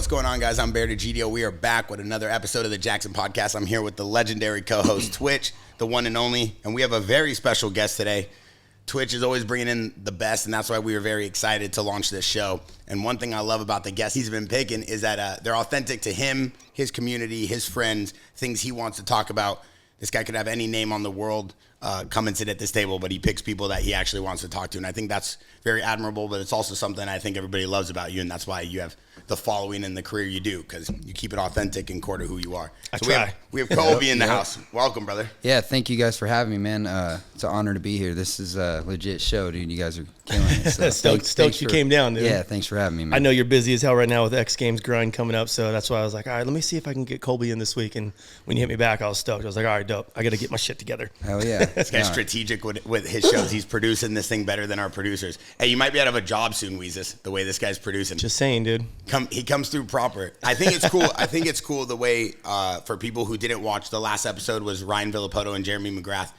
what's going on, guys? I'm Bear to GDO. We are back with another episode of the JAXXON Podcast. I'm here with the legendary co-host Twitch, the one and only, and we have a very special guest today. Twitch is always bringing in the best, and that's why we were very excited to launch this show. And one thing I love about the guests he's been picking is that they're authentic to him, his community, his friends, things he wants to talk about. This guy could have any name on the world come and sit at this table, but he picks people that he actually wants to talk to. And I think that's very admirable, but it's also something I think everybody loves about you, and that's why you have the following and the career you do, because you keep it authentic and core to who you are. So we have Colby in the house. Welcome, brother. Yeah, thank you guys for having me, man. It's an honor to be here. This is a legit show, dude. You guys are killing it. So stoked you came down, dude. Yeah, thanks for having me, man. I know you're busy as hell right now with the X Games grind coming up, so that's why I was like, all right, let me see if I can get Colby in this week. And when you hit me back, I was stoked. I was like, all right, dope. I got to get my shit together. Hell yeah. This guy's strategic with his shows. He's producing this thing better than our producers. Hey, you might be out of a job soon, Weezus, the way this guy's producing. Just saying, dude. He comes through proper. I think it's cool. I think it's cool the way, for people who didn't watch, the last episode was Ryan Villapoto and Jeremy McGrath,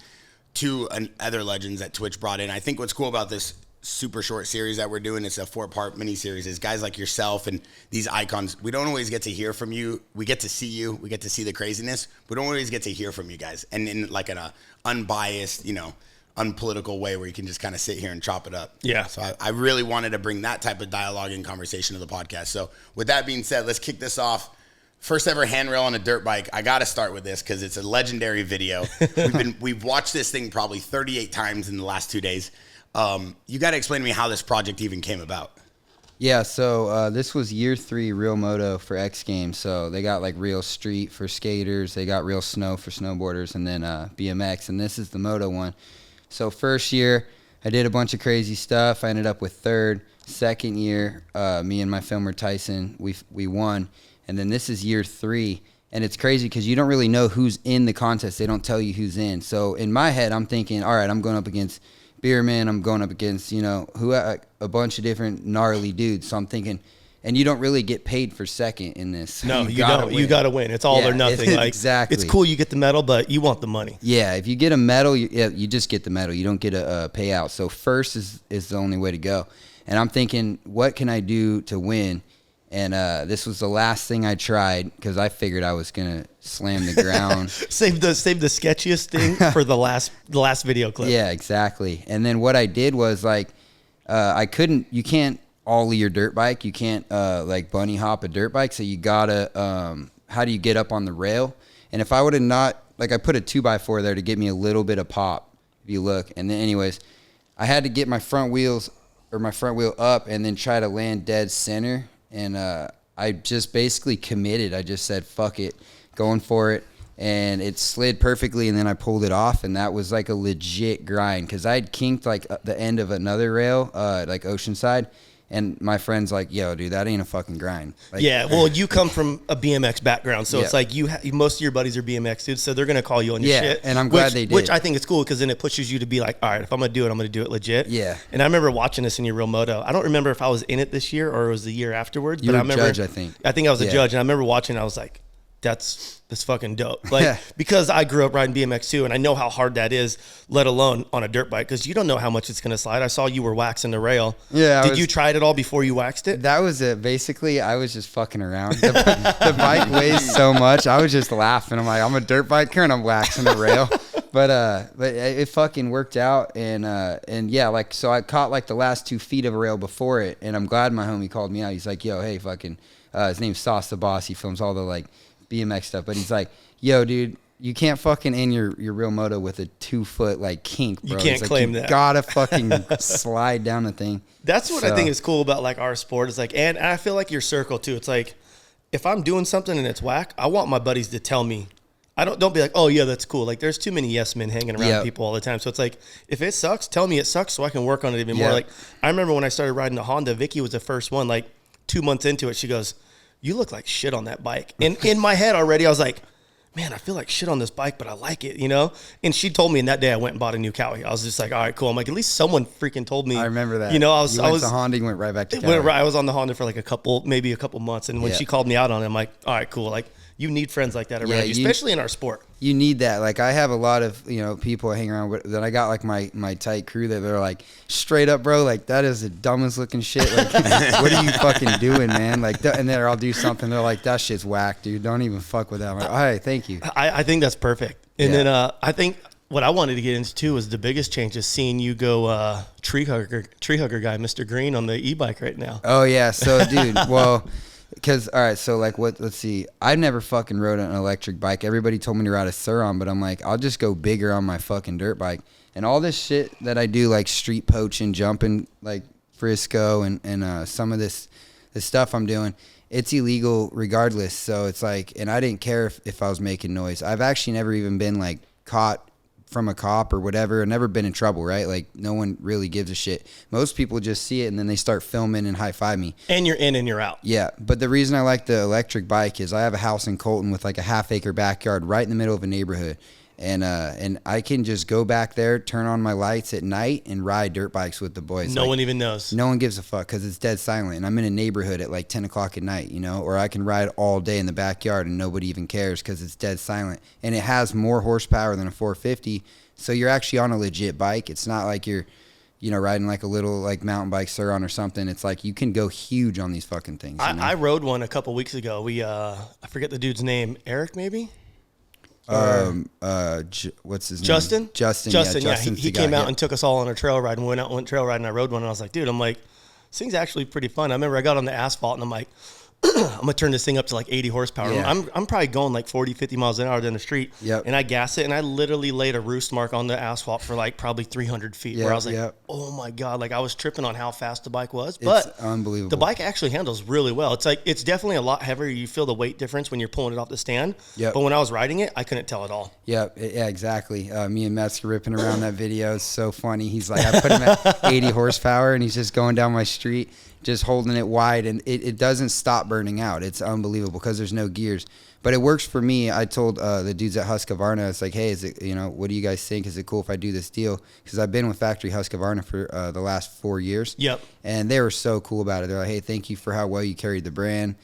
two other legends that Twitch brought in. I think what's cool about this super short series that we're doing, it's a 4-part mini-series, is guys like yourself and these icons. We don't always get to hear from you. We get to see you. We get to see the craziness. We don't always get to hear from you guys. And in like an unbiased, unpolitical way where you can just kind of sit here and chop it up. Yeah. So I really wanted to bring that type of dialogue and conversation to the podcast. So with that being said, let's kick this off. First ever handrail on a dirt bike. I got to start with this because it's a legendary video. We've watched this thing probably 38 times in the last 2 days. You got to explain to me how this project even came about. Yeah, so this was year 3 real moto for X Games. So they got like real street for skaters. They got real snow for snowboarders, and then BMX. And this is the moto one. So first year, I did a bunch of crazy stuff. I ended up with 3rd. Second year, me and my filmer Tyson, we won. And then this is year 3. And it's crazy because you don't really know who's in the contest. They don't tell you who's in. So in my head, I'm thinking, all right, I'm going up against Beerman. I'm going up against, a bunch of different gnarly dudes. So I'm thinking, and you don't really get paid for second in this. No, you don't. You got to win. It's all or nothing. Exactly. It's cool you get the medal, but you want the money. Yeah, if you get a medal, you just get the medal. You don't get a payout. So first is the only way to go. And I'm thinking, what can I do to win? And this was the last thing I tried because I figured I was gonna slam the ground. save the sketchiest thing for the last video clip. Yeah, exactly. And then what I did was you can't ollie your dirt bike. You can't bunny hop a dirt bike. So you gotta how do you get up on the rail? And if I would have not, I put a 2x4 there to give me a little bit of pop. If you look, and then anyways, I had to get my front wheel up and then try to land dead center. And I just basically committed. I just said, fuck it, going for it. And it slid perfectly, and then I pulled it off, and that was like a legit grind because I had kinked the end of another rail, Oceanside. And my friend's like, yo, dude, that ain't a fucking grind. Yeah, well, you come from a BMX background, so it's like most of your buddies are BMX dudes, so they're going to call you on your shit. And I'm glad they did. Which I think is cool because then it pushes you to be like, all right, if I'm going to do it, I'm going to do it legit. Yeah. And I remember watching this in your real moto. I don't remember if I was in it this year or it was the year afterwards. You but were I remember, judge, I think. I think I was a judge, and I remember watching, I was like, that's fucking dope. Because I grew up riding BMX too, and I know how hard that is, let alone on a dirt bike, because you don't know how much it's going to slide. I saw you were waxing the rail. Yeah. Did you try it at all before you waxed it? That was it. Basically, I was just fucking around. The bike weighs so much. I was just laughing. I'm like, I'm a dirt biker and I'm waxing the rail. But it fucking worked out. And yeah, so I caught the last 2 feet of a rail before it. And I'm glad my homie called me out. He's like, yo, hey, fucking, his name's Sauce the Boss. He films all the BMX stuff, but he's like, yo, dude, you can't fucking end your real moto with a 2-foot kink, bro. You can't claim that. You gotta fucking slide down the thing. That's what I think is cool about our sport is and I feel like your circle too. It's if I'm doing something and it's whack, I want my buddies to tell me. Don't be like, oh yeah, that's cool. There's too many yes men hanging around people all the time. So it's if it sucks, tell me it sucks so I can work on it even more. I remember when I started riding a Honda, Vicky was the first one. 2 months into it, she goes, you look like shit on that bike. And in my head already, I was like, man, I feel like shit on this bike, but I like it, And she told me, and that day I went and bought a new Cowie. I was just like, all right, cool. I'm like, at least someone freaking told me. I remember that. I was the Honda, you went right back to Cowie. I was on the Honda for maybe a couple months. And when she called me out on it, I'm like, all right, cool. you need friends like that around you, especially in our sport. You need that. Like, I have a lot of, you know, people I hang around with that I got, like, my tight crew that they're like, straight up, bro, like, that is the dumbest looking shit. Like, what are you fucking doing, man? Like, and then I'll do something. They're like, that shit's whack, dude. Don't even fuck with that. I'm like, all right, thank you. I think that's perfect. And then I think what I wanted to get into too was the biggest change is seeing you go tree hugger guy, Mr. Green, on the e-bike right now. Oh, yeah. So, dude, well, because, all right, so, like, let's see. I've never fucking rode an electric bike. Everybody told me to ride a Sur-On, but I'm like, I'll just go bigger on my fucking dirt bike. And all this shit that I do, like street poaching, jumping, like Frisco, and some of this stuff I'm doing, it's illegal regardless. So it's like, and I didn't care if I was making noise. I've actually never even been, like, caught from a cop or whatever. I've never been in trouble, right? Like, no one really gives a shit. Most people just see it and then they start filming and high-five me. And you're in and you're out. Yeah, but the reason I like the electric bike is I have a house in Colton with like a half-acre backyard right in the middle of a neighborhood. And I can just go back there, turn on my lights at night, and ride dirt bikes with the boys. No one even knows. No one gives a fuck because it's dead silent. And I'm in a neighborhood at like 10 o'clock at night, you know, or I can ride all day in the backyard and nobody even cares because it's dead silent. And it has more horsepower than a 450. So you're actually on a legit bike. It's not like you're, you know, riding like a little like mountain bike Sur-On or something. It's like you can go huge on these fucking things. You know? I rode one a couple weeks ago. I forget the dude's name. Eric, maybe? What's his Justin? name? Justin. Yeah, he came out and took us all on a trail ride and went trail riding. I rode one and I was like, dude, this thing's actually pretty fun. I remember I got on the asphalt and I'm like, I'm going to turn this thing up to like 80 horsepower. Yeah. I'm probably going like 40, 50 miles an hour down the street. Yep. And I gas it and I literally laid a roost mark on the asphalt for like probably 300 feet where I was like, oh my God, like I was tripping on how fast the bike was. But it's unbelievable. The bike actually handles really well. It's definitely a lot heavier. You feel the weight difference when you're pulling it off the stand. Yep. But when I was riding it, I couldn't tell at all. Yeah, exactly. Me and Matt's ripping around that video. It's so funny. He's like, I put him at 80 horsepower and he's just going down my street, just holding it wide, and it doesn't stop burning out. It's unbelievable because there's no gears. But it works for me. I told the dudes at Husqvarna, it's like, hey, is it, you know, what do you guys think? Is it cool if I do this deal? Because I've been with Factory Husqvarna for the last 4 years. Yep. And they were so cool about it. They're like, hey, thank you for how well you carried the brand.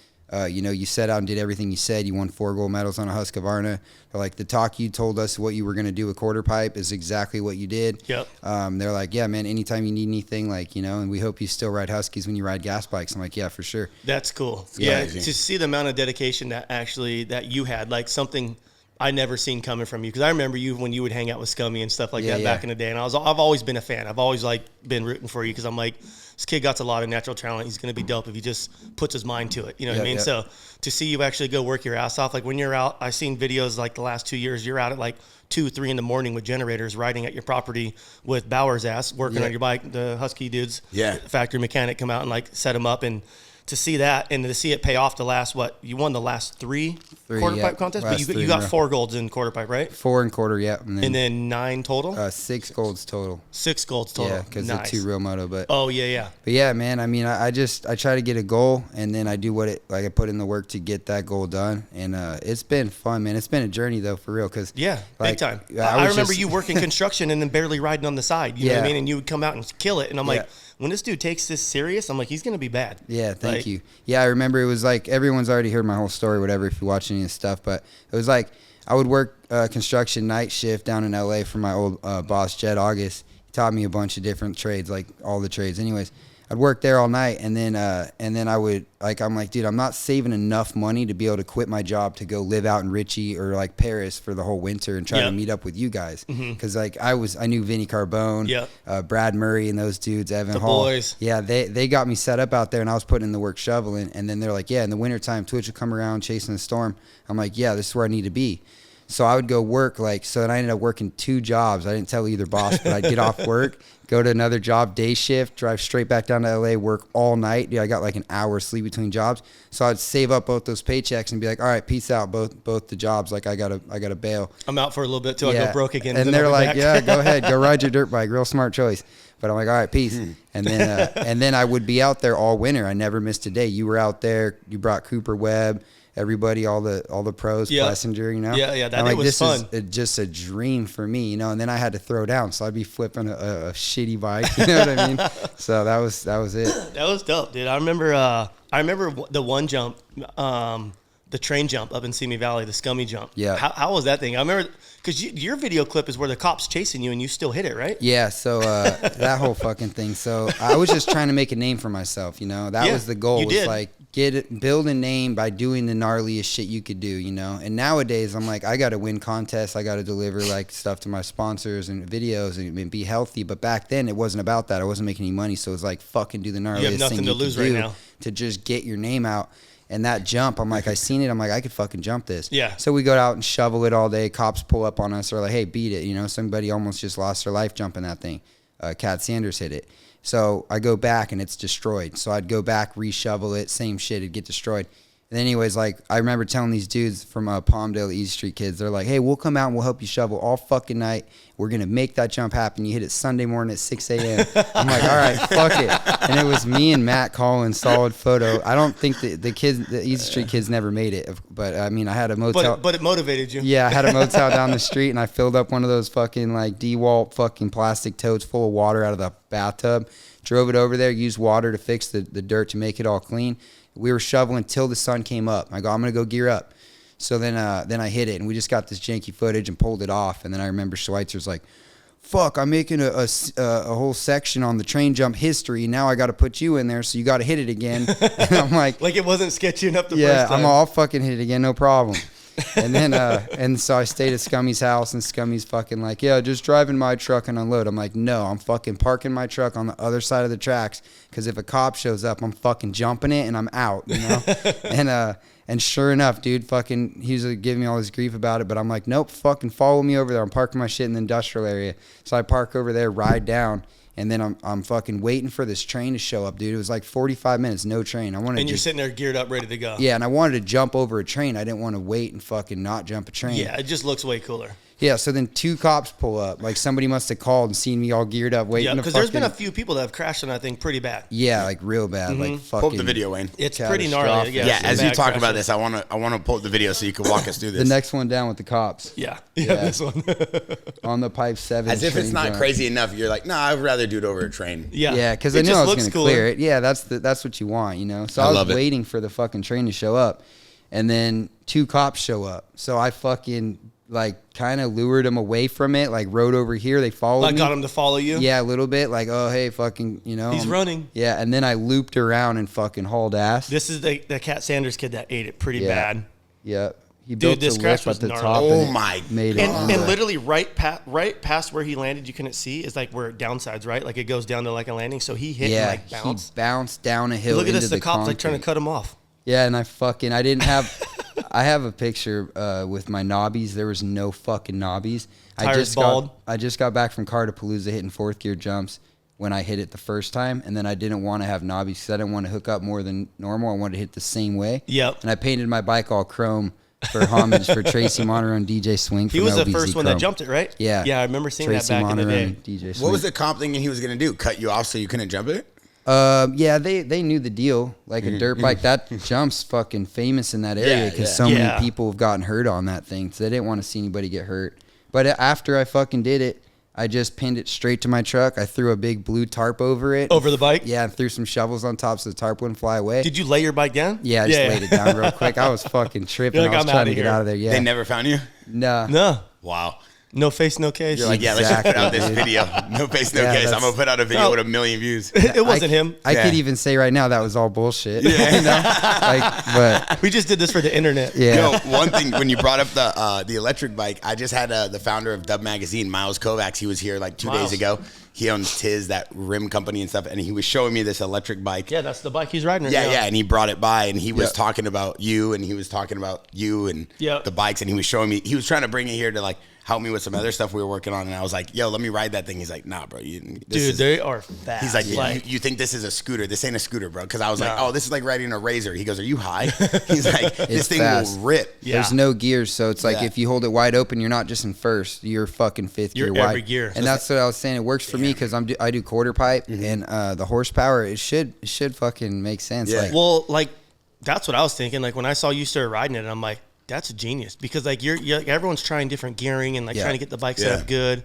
You know, you set out and did everything you said. You won 4 gold medals on a Husqvarna. They're like, the talk you told us what you were going to do with quarter pipe is exactly what you did. Yep. They're like, yeah, man, anytime you need anything, like, you know, and we hope you still ride Huskies when you ride gas bikes. I'm like, yeah, for sure. That's cool. Yeah, to see the amount of dedication that you had, like something I never seen coming from you. Because I remember you when you would hang out with Scummy and stuff like that back in the day. And I've always been a fan. I've always like been rooting for you because I'm like, this kid got a lot of natural talent. He's going to be dope if he just puts his mind to it. You know what I mean? So to see you actually go work your ass off, like when you're out, I've seen videos like the last 2 years, you're out at like 2, 3 in the morning with generators riding at your property with Bauer's ass, working on your bike. The Husky dudes, factory mechanic come out and like set them up. And to see that and to see it pay off the last, you won the last three quarter pipe contests, but you got 4 golds in quarter pipe, right? 4 and quarter, yeah. And then 9 total? 6 golds total. 6 golds total. Yeah, because they're 2 real moto. But but yeah, man, I mean, I try to get a goal, and then I do I put in the work to get that goal done. And it's been fun, man. It's been a journey, though, for real. Cause, big time. I remember you working construction and then barely riding on the side. You know what I mean? And you would come out and kill it. And I'm like, when this dude takes this serious, I'm like, he's going to be bad. Yeah, thank you. Yeah, I remember it was like, everyone's already heard my whole story, whatever, if you watch any of this stuff, but it was like, I would work construction night shift down in LA for my old boss, Jed August. He taught me a bunch of different trades, like all the trades. Anyways, I'd work there all night, and then I would, like, I'm like, dude, I'm not saving enough money to be able to quit my job to go live out in Ritchie or like Paris for the whole winter and try to meet up with you guys. Because like I knew Vinny Carbone, Brad Murray, and those dudes, Evan Hall. Boys. Yeah, they got me set up out there, and I was putting in the work shoveling. And then they're like, yeah, in the wintertime, Twitch will come around chasing the storm. I'm like, yeah, this is where I need to be. So I would go work, so then I ended up working 2 jobs. I didn't tell either boss, but I'd get off work, go to another job, day shift, drive straight back down to LA, work all night. Dude, I got like an hour sleep between jobs. So I'd save up both those paychecks and be like, all right, peace out, both the jobs. Like I gotta bail. I'm out for a little bit till I go broke again. And they're like, yeah, go ahead, go ride your dirt bike. Real smart choice. But I'm like, all right, peace. And then I would be out there all winter. I never missed a day. You were out there. You brought Cooper Webb. Everybody, all the pros, Plessinger, you know? Yeah, that was fun. This is just a dream for me, you know? And then I had to throw down, so I'd be flipping a shitty bike, you know what I mean? So that was it. That was dope, dude. I remember the one jump, the train jump up in Simi Valley, the Scummy jump. Yeah. How was that thing? I remember because your video clip is where the cop's chasing you and you still hit it, right? Yeah, so that whole fucking thing. So I was just trying to make a name for myself, you know. That was the goal. You did. Like build a name by doing the gnarliest shit you could do, you know. And nowadays I'm like, I got to win contests, I got to deliver like stuff to my sponsors and videos and be healthy. But back then it wasn't about that. I wasn't making any money, so it was like fucking do the gnarliest You have nothing thing to you lose could right do now to just get your name out. And that jump, I'm like, I seen it. I'm like, I could fucking jump this. Yeah. So we go out and shovel it all day. Cops pull up on us. They're like, hey, beat it. You know, somebody almost just lost their life jumping that thing. Cat Sanders hit it. So I go back and it's destroyed. So I'd go back, re-shovel it, same shit, it'd get destroyed. And anyways, like, I remember telling these dudes from Palmdale, East Street kids, they're like, hey, we'll come out and we'll help you shovel all fucking night. We're going to make that jump happen. You hit it Sunday morning at 6 a.m. I'm like, all right, fuck it. And it was me and Matt Collins, solid photo. I don't think the kids, the East Street kids never made it. But, I mean, I had a motel. But it motivated you. Yeah, I had a motel down the street, and I filled up one of those fucking, like, DeWalt fucking plastic totes full of water out of the bathtub. Drove it over there, used water to fix the dirt to make it all clean. We were shoveling till the sun came up. I go, I'm going to go gear up. So then I hit it, and we just got this janky footage and pulled it off. And then I remember Schweitzer's like, fuck, I'm making a whole section on the train jump history. Now I got to put you in there, so you got to hit it again. And I'm like it wasn't sketchy enough the first yeah, time. I'll fucking hit it again, no problem. And then and so I stayed at Scummy's house, and Scummy's fucking like, yeah, just driving my truck and unload. I'm like, no, I'm fucking parking my truck on the other side of the tracks, because if a cop shows up, I'm fucking jumping it and I'm out, you know. And sure enough, dude, fucking, he was giving me all this grief about it, but I'm like, nope, fucking follow me over there. I'm parking my shit in the industrial area. So I park over there, ride down. And then I'm fucking waiting for this train to show up, dude. It was like 45 minutes, no train. And you're sitting there geared up, ready to go. Yeah, and I wanted to jump over a train. I didn't want to wait and fucking not jump a train. Yeah, it just looks way cooler. Yeah, so then 2 cops pull up. Like, somebody must have called and seen me all geared up waiting to because there's been a few people that have crashed on that thing pretty bad. Yeah, like real bad. Like fucking. Pull up the video, Wayne. It's pretty gnarly. Yeah, as you talk about this, I want to pull up the video so you can walk us through this. The next one down with the cops. Yeah, this one. On the Pipe 7. As if it's not crazy enough, you're like, nah, I'd rather do it over a train. Yeah, because I knew I was going to clear it. Yeah, that's what you want, you know. So I was waiting for the fucking train to show up, and then 2 cops show up. So I fucking like kind of lured them away from it, like rode over here. They followed me. Got them to follow you? Yeah, a little bit. Like, oh, hey, fucking, you know. He's running. Yeah, and then I looped around and fucking hauled ass. This is the Cat Sanders kid that ate it pretty bad. Yeah. He built this the crash lip was at the gnarly. top. Oh my made it. And literally right past where he landed, you couldn't see, is like where it downsides, right? Like it goes down to like a landing. So he hit and like bounced. He bounced down a hill. Look at this, into the cops concrete. like trying to cut him off. Yeah, and I didn't have, I have a picture with my knobbies. There was no fucking knobbies. Tires bald. I just got back from Cartapalooza hitting 4th gear jumps when I hit it the first time, and then I didn't want to have knobbies because I didn't want to hook up more than normal. I wanted to hit the same way. Yep. And I painted my bike all chrome for homage for Tracy Monroe and DJ Swing. He was the first one Chrome. that jumped it, right? Yeah. Yeah, I remember seeing Tracy that back Monroe in the day. and DJ Swing. What was the cop thinking he was going to do? Cut you off so you couldn't jump it? Yeah, they knew the deal. Like a dirt bike, that jump's fucking famous in that area because so many people have gotten hurt on that thing. So they didn't want to see anybody get hurt. But after I fucking did it, I just pinned it straight to my truck. I threw a big blue tarp over it. Over the bike? Yeah, and threw some shovels on top so the tarp wouldn't fly away. Did you lay your bike down? Yeah, I just laid it down real quick. I was fucking tripping. Like, I was trying to get out of there. Yeah. They never found you? No. Wow. No face, no case. You're like, yeah, let's just put out this video. No face, no case. I'm going to put out a video with 1 million views. It wasn't him. I could even say right now that was all bullshit. Yeah. You know? But we just did this for the internet. Yeah. You know, one thing, when you brought up the electric bike, I just had the founder of Dub Magazine, Miles Kovacs. He was here like 2 days ago. He owns Tiz, that rim company and stuff, and he was showing me this electric bike. Yeah, that's the bike he's riding right now. Yeah, and he brought it by, and he was talking about you, and he was talking about you and the bikes, and he was showing me, he was trying to bring it here to like help me with some other stuff we were working on, and I was like, yo, let me ride that thing. He's like, nah, bro. They are fast. He's like, you think this is a scooter? This ain't a scooter, bro. Because I was like, oh, this is like riding a Razor. He goes, are you high? He's like, this thing fast. will rip. Yeah. There's no gears, so it's like if you hold it wide open, you're not just in first, you're fucking 5th gear wide. Every gear. And that's what I was saying. It works for me because I do quarter pipe, and the horsepower, it should fucking make sense. Yeah. Like, Well, like, that's what I was thinking. Like, when I saw you start riding it, I'm like, that's a genius. Because, like, you're everyone's trying different gearing and, like, trying to get the bike set up good.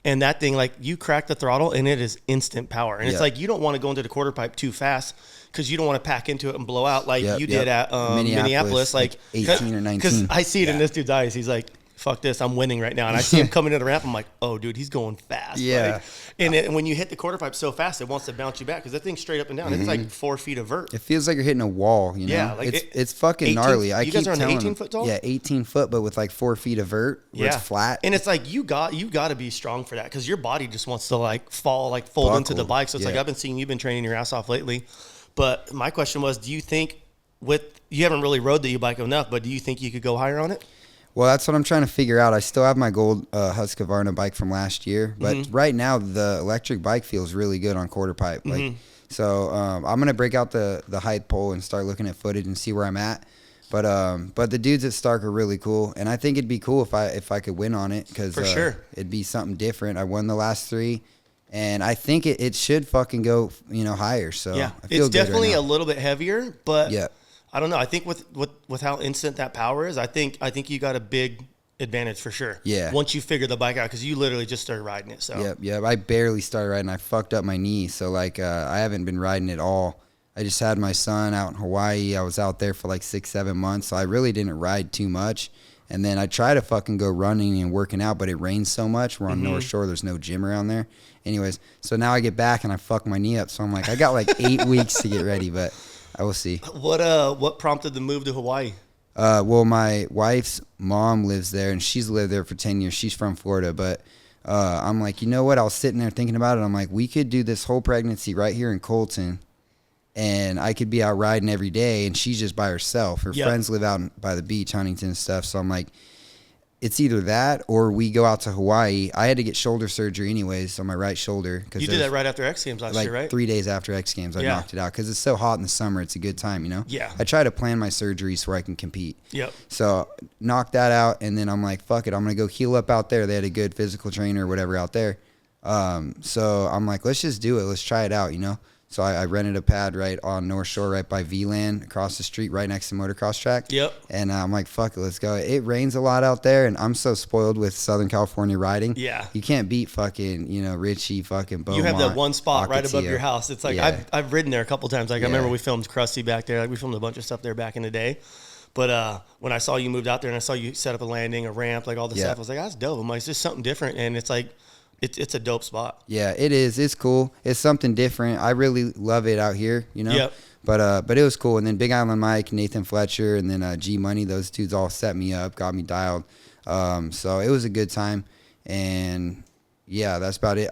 And that thing, like, you crack the throttle and it is instant power. And it's like, you don't want to go into the quarter pipe too fast because you don't want to pack into it and blow out like you did at Minneapolis. Like 18 or 19. Because I see it in this dude's eyes. He's like, fuck this, I'm winning right now. And I see him coming to the ramp. I'm like, oh, dude, he's going fast. Yeah. Like, and when you hit the quarter pipe so fast, it wants to bounce you back because that thing's straight up and down. It's like 4 feet of vert. It feels like you're hitting a wall, you know? Yeah, like it's fucking 18 gnarly. You guys are on the 18 foot tall? Yeah, 18 foot, but with like 4 feet of vert where it's flat. And it's like you got to be strong for that because your body just wants to like fall, like fold into the bike. So it's like I've been seeing you've been training your ass off lately. But my question was, do you think you haven't really rode the e-bike enough, but do you think you could go higher on it? Well, that's what I'm trying to figure out. I still have my gold Husqvarna bike from last year, but right now the electric bike feels really good on quarter pipe. Like, so I'm gonna break out the height pole and start looking at footage and see where I'm at. But the dudes at Stark are really cool, and I think it'd be cool if I could win on it because it'd be something different. I won the last 3, and I think it should fucking go higher. So yeah, I feel it's definitely right a little bit heavier, but yeah. I don't know. I think with how instant that power is, I think you got a big advantage for sure. Yeah. Once you figure the bike out, because you literally just started riding it. So. Yep. I barely started riding. I fucked up my knee, so like I haven't been riding at all. I just had my son out in Hawaii. I was out there for like 6-7 months, so I really didn't ride too much. And then I try to fucking go running and working out, but it rains so much. We're on North Shore. There's no gym around there. Anyways, so now I get back and I fuck my knee up. So I'm like, I got like 8 weeks to get ready, but I will see. What prompted the move to Hawaii? Well, my wife's mom lives there, and she's lived there for 10 years. She's from Florida, but I'm like, you know what? I was sitting there thinking about it. I'm like, we could do this whole pregnancy right here in Colton, and I could be out riding every day, and she's just by herself. Her friends live out by the beach, Huntington and stuff. So I'm like, it's either that or we go out to Hawaii. I had to get shoulder surgery anyways on my right shoulder. You did that right after X Games last year, right? 3 days after X Games, I knocked it out because it's so hot in the summer. It's a good time, Yeah. I try to plan my surgeries where I can compete. Yep. So knocked that out, and then I'm like, fuck it, I'm gonna go heal up out there. They had a good physical trainer or whatever out there. So I'm like, let's just do it. Let's try it out, So I rented a pad right on North Shore, right by VLAN, across the street, right next to motocross track. Yep. And I'm like, fuck it, let's go. It rains a lot out there, and I'm so spoiled with Southern California riding. Yeah. You can't beat fucking, Richie, fucking Beaumont. You have that one spot right above Ocotillo. your house. It's like, I've ridden there a couple times. Like, I remember we filmed Krusty back there. Like, we filmed a bunch of stuff there back in the day. But when I saw you moved out there and I saw you set up a landing, a ramp, like all the stuff, I was like, that's dope. I'm like, it's just something different. And it's like, it's a dope spot. Yeah, it is. It's cool. It's something different. I really love it out here, Yep. But it was cool. And then Big Island Mike, Nathan Fletcher, and then G Money, those dudes all set me up, got me dialed. So it was a good time. And yeah, that's about it.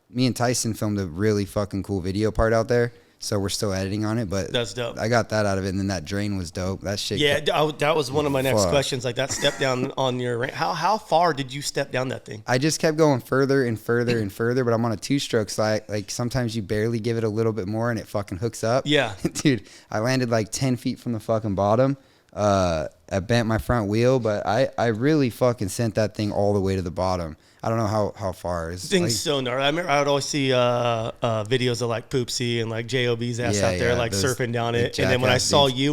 Me and Tyson filmed a really fucking cool video part out there. So we're still editing on it, but that's dope. I got that out of it, and then that drain was dope. That shit. Yeah, that was one of my next questions. Like that step down on your ramp. How far did you step down that thing? I just kept going further and further and further, but I'm on a 2-stroke, so like sometimes you barely give it a little bit more, and it fucking hooks up. Yeah, dude, I landed like 10 feet from the fucking bottom. I bent my front wheel, but I really fucking sent that thing all the way to the bottom. I don't know how far. It's thing's like, so gnarly. I remember I would always see videos of like Poopsie and like JOB's ass out there like surfing down it. And then when I saw you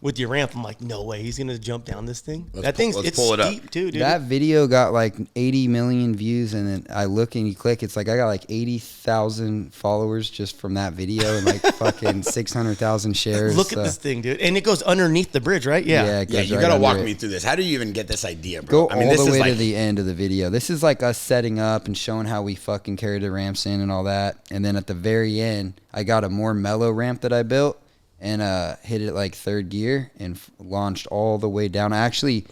with your ramp, I'm like, no way, he's gonna jump down this thing. It's steep too, dude. That video got like 80 million views, and then I look and you click, it's like I got like 80,000 followers just from that video and like fucking 600,000 shares. Look at this thing, dude, and it goes underneath the bridge, right? Yeah. You gotta walk me through this. How do you even get this idea, bro? Go all the way to the end of the video. This is like us setting up and showing how we fucking carry the ramps in and all that. And then at the very end, I got a more mellow ramp that I built and hit it like 3rd gear and launched all the way down. I actually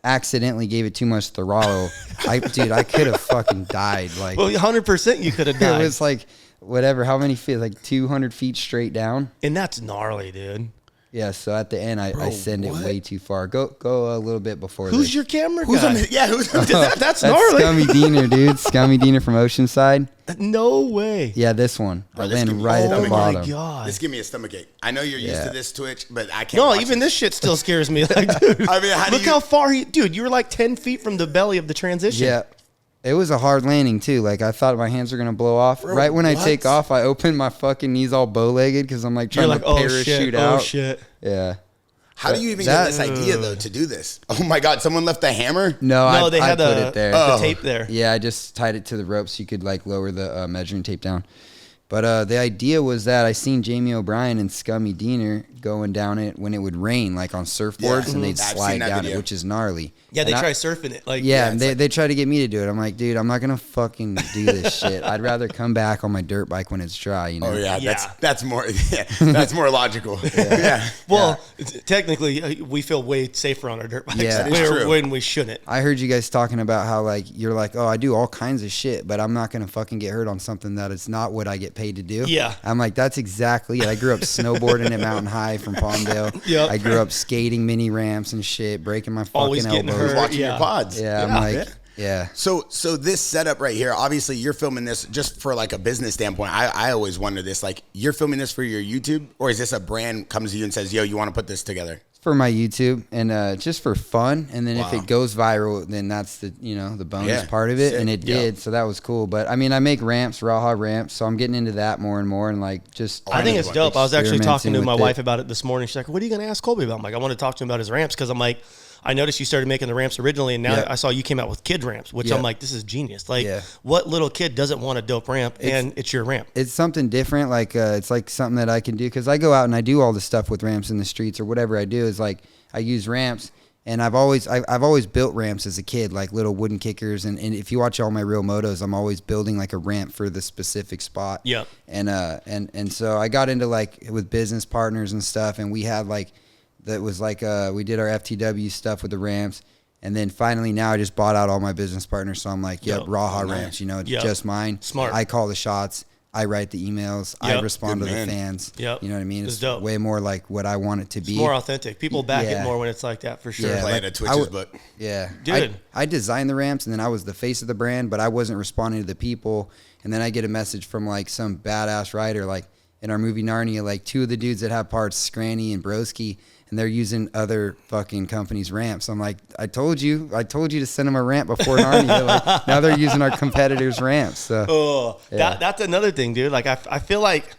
accidentally gave it too much throttle. I could have fucking died. Like, well, 100% you could have died. It was like, whatever, how many feet? Like 200 feet straight down. And that's gnarly, dude. Yeah, so at the end, I send it way too far. Go a little bit before Who's this. your camera guy? That's gnarly. That's Scummy Diener, dude. Scummy Diener from Oceanside. No way. Yeah, this one. I landed right at the bottom. Oh, my God. This give me a stomachache. I know you're used to this Twitch, but I can't. No, even this shit still scares me. Like, dude, I mean, look how far dude, you were like 10 feet from the belly of the transition. Yeah. It was a hard landing, too. Like, I thought my hands were going to blow off. Bro, right when I take off, I open my fucking knees all bow-legged because I'm, like, trying to parachute out. Oh, shit. Yeah. How do you even get this idea though to do this? Oh my God! Someone left the hammer. No, they had put it there. The tape there. Yeah, I just tied it to the rope so you could like lower the measuring tape down. But the idea was that I seen Jamie O'Brien and Scummy Diener going down it when it would rain, like on surfboards, and they'd slide down video. It, which is gnarly. Yeah, they try surfing it. Like they try to get me to do it. I'm like, dude, I'm not gonna fucking do this shit. I'd rather come back on my dirt bike when it's dry. You know? Oh yeah, that's more that's more logical. Yeah. Well, technically, we feel way safer on our dirt bikes when we shouldn't. I heard you guys talking about how like you're like, oh, I do all kinds of shit, but I'm not gonna fucking get hurt on something that is not what I get paid to do. Yeah. I'm like, that's exactly it. I grew up snowboarding at Mountain High from Palmdale. Yep. I grew up skating mini ramps and shit, breaking my fucking elbows. Watching your pods. Yeah, I'm like, yeah. So this setup right here, obviously you're filming this just for like a business standpoint. I always wonder this, like you're filming this for your YouTube, or is this a brand comes to you and says, yo, you want to put this together? For my YouTube and just for fun, and then if it goes viral, then that's the the bonus part of it. Sick. And it did, so that was cool. But I mean, I make ramps, Raha ramps, so I'm getting into that more and more, and like just. I think it's dope. I was actually talking to my wife about it this morning. She's like, "What are you going to ask Colby about?" I'm like, "I want to talk to him about his ramps because I'm like." I noticed you started making the ramps originally, and now I saw you came out with kid ramps, which I'm like, this is genius. Like, what little kid doesn't want a dope ramp, and it's your ramp? It's something different. Like, it's like something that I can do because I go out and I do all the stuff with ramps in the streets or whatever I do is like I use ramps, and I've always built ramps as a kid, like little wooden kickers. And if you watch all my real motos, I'm always building like a ramp for the specific spot. Yeah. And so I got into like with business partners and stuff, and we had like. That was like we did our FTW stuff with the ramps, and then finally now I just bought out all my business partners, so I'm like, Raha ramps, it's just mine. Smart. I call the shots, I write the emails, I respond to the fans. Yep. You know what I mean? It's dope. Way more like what I want it to be. It's more authentic. People back it more when it's like that for sure. Yeah, play it at Twitch's book. Yeah, dude. I designed the ramps, and then I was the face of the brand, but I wasn't responding to the people. And then I get a message from like some badass writer, like in our movie Narnia, like two of the dudes that have parts, Scranny and Broski. And they're using other fucking companies' ramps. I'm like, I told you to send them a ramp before Narnia. Like, now they're using our competitors' ramps. So, that's another thing, dude. Like, I feel like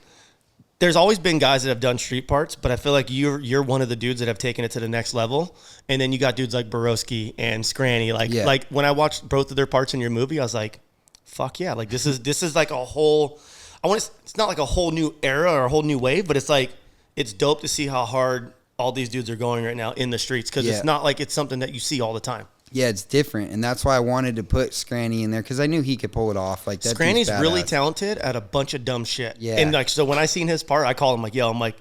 there's always been guys that have done street parts, but I feel like you're one of the dudes that have taken it to the next level. And then you got dudes like Borowski and Scranny. Like when I watched both of their parts in your movie, I was like, fuck yeah! Like this is like a whole. It's not like a whole new era or a whole new wave, but it's like it's dope to see how hard all these dudes are going right now in the streets because it's not like it's something that you see all the time. Yeah, it's different, and that's why I wanted to put Scranny in there because I knew he could pull it off. Like that Scranny's really talented at a bunch of dumb shit. Yeah, and like so when I seen his part, I call him like, "Yo, I'm like,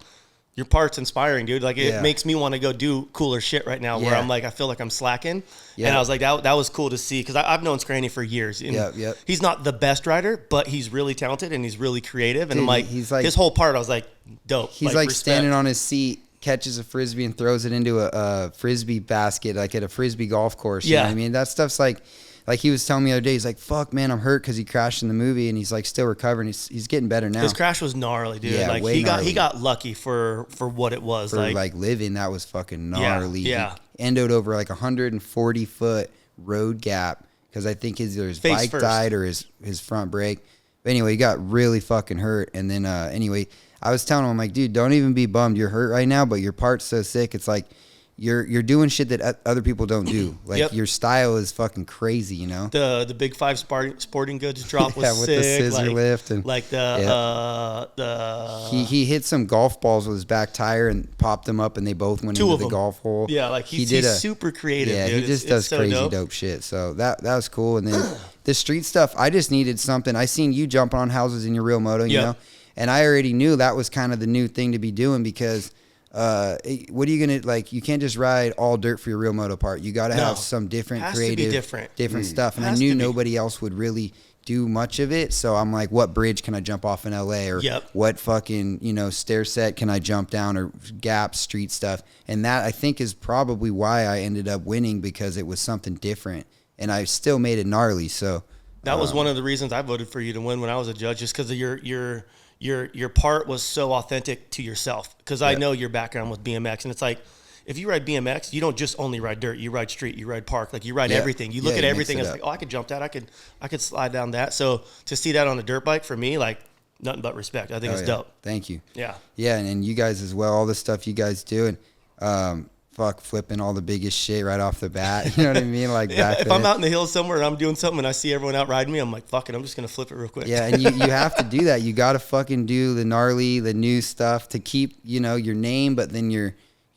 your part's inspiring, dude. Like it makes me want to go do cooler shit right now. Where I'm like, I feel like I'm slacking." Yeah. And I was like, that was cool to see because I've known Scranny for years. He's not the best rider, but he's really talented and he's really creative. And dude, I'm like, his whole part, I was like, dope. He's like standing on his seat. Catches a frisbee and throws it into a frisbee basket, like at a frisbee golf course. You know what I mean? That stuff's like he was telling me the other day, he's like, fuck, man, I'm hurt because he crashed in the movie, and he's like still recovering. He's getting better now. His crash was gnarly, dude. Yeah, like he got lucky for what it was. For like living, that was fucking gnarly. Yeah. He ended over like 140-foot road gap because I think either his bike died or his front brake. But anyway, he got really fucking hurt, and then anyway. I was telling him, I'm like, dude, don't even be bummed. You're hurt right now, but your part's so sick. It's like you're doing shit that other people don't do. Like your style is fucking crazy, you know. The Big Five sporting goods drop was with sick. The scissor lift and like he hit some golf balls with his back tire and popped them up, and they both went into the golf hole. Yeah, like he's super creative. Yeah, dude. he just does crazy dope shit. So that was cool. And then the street stuff, I just needed something. I seen you jumping on houses in your real moto, you know. And I already knew that was kind of the new thing to be doing because what are you going to, like, you can't just ride all dirt for your real moto part. You got to have some different creative, different stuff. And I knew nobody else would really do much of it. So I'm like, what bridge can I jump off in LA or what fucking, stair set can I jump down or gap street stuff. And that I think is probably why I ended up winning because it was something different and I still made it gnarly. So that was one of the reasons I voted for you to win when I was a judge, just because of your part was so authentic to yourself. Because I know your background with BMX, and it's like if you ride BMX, you don't just only ride dirt. You ride street, you ride park, like you ride everything. You look at everything as like, oh, I could jump that, I could slide down that. So to see that on a dirt bike for me, like nothing but respect. I think it's dope. Thank you. Yeah, and you guys as well. All the stuff you guys do, and Flipping all the biggest shit right off the bat. You know what I mean? Like Yeah, back if then. I'm out in the hills somewhere and I'm doing something and I see everyone out riding me, I'm like, fuck it, I'm just gonna flip it real quick. Yeah, and you have to do that. You got to fucking do the gnarly, the new stuff to keep, you know, your name, but then your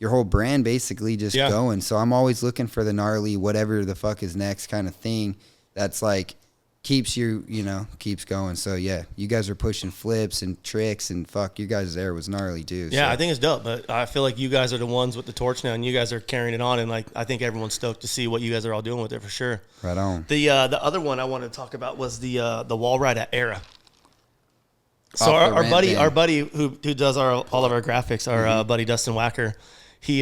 whole brand basically just going. So I'm always looking for the gnarly, whatever the fuck is next kind of thing that's like keeps you, you know, keeps going. So yeah, you guys are pushing flips and tricks, and fuck, you guys there was gnarly too. Yeah, so. I think it's dope, but I feel like you guys are the ones with the torch now, and you guys are carrying it on, and like I think everyone's stoked to see what you guys are all doing with it for sure. Right on. The other one I wanted to talk about was the wall ride at Era. So Off the our ramp buddy, van. our buddy who does all of our graphics, our buddy Dustin Wacker, he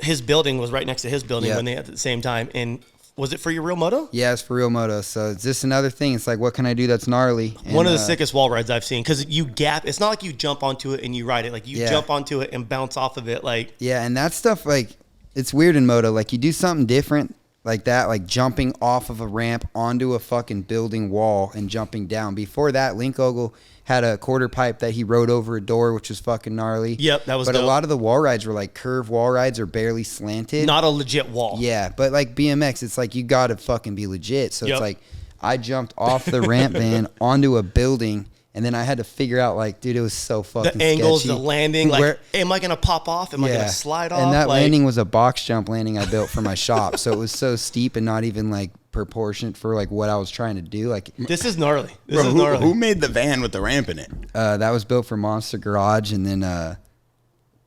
his building was right next to his building when they at the same time. And was it for your real moto? Yeah, it's for real moto. So it's just another thing. It's like, what can I do that's gnarly? And, One of the sickest wall rides I've seen, because you gap. It's not like you jump onto it and you ride it. Like you jump onto it and bounce off of it. Like yeah, and that stuff, like, it's weird in moto. Like, you do something different like that, like jumping off of a ramp onto a fucking building wall and jumping down. Before that, Link Ogle had a quarter pipe that he rode over a door, which was fucking gnarly. Yep, that was But dope. a lot of the wall rides were like curved wall rides or barely slanted. not a legit wall. Yeah, but like BMX, it's like you got to fucking be legit. So Yep. it's like I jumped off the ramp van onto a building, and then I had to figure out, like, dude, it was so fucking The angles, sketchy. the landing. Like, Where- am I gonna pop off? Am I gonna slide off? And that like, landing was a box jump landing I built for my shop. So it was so steep and not even like proportionate for like what I was trying to do. Like this is gnarly. This Bro, is gnarly. who made the van with the ramp in it? that was built for Monster Garage, and then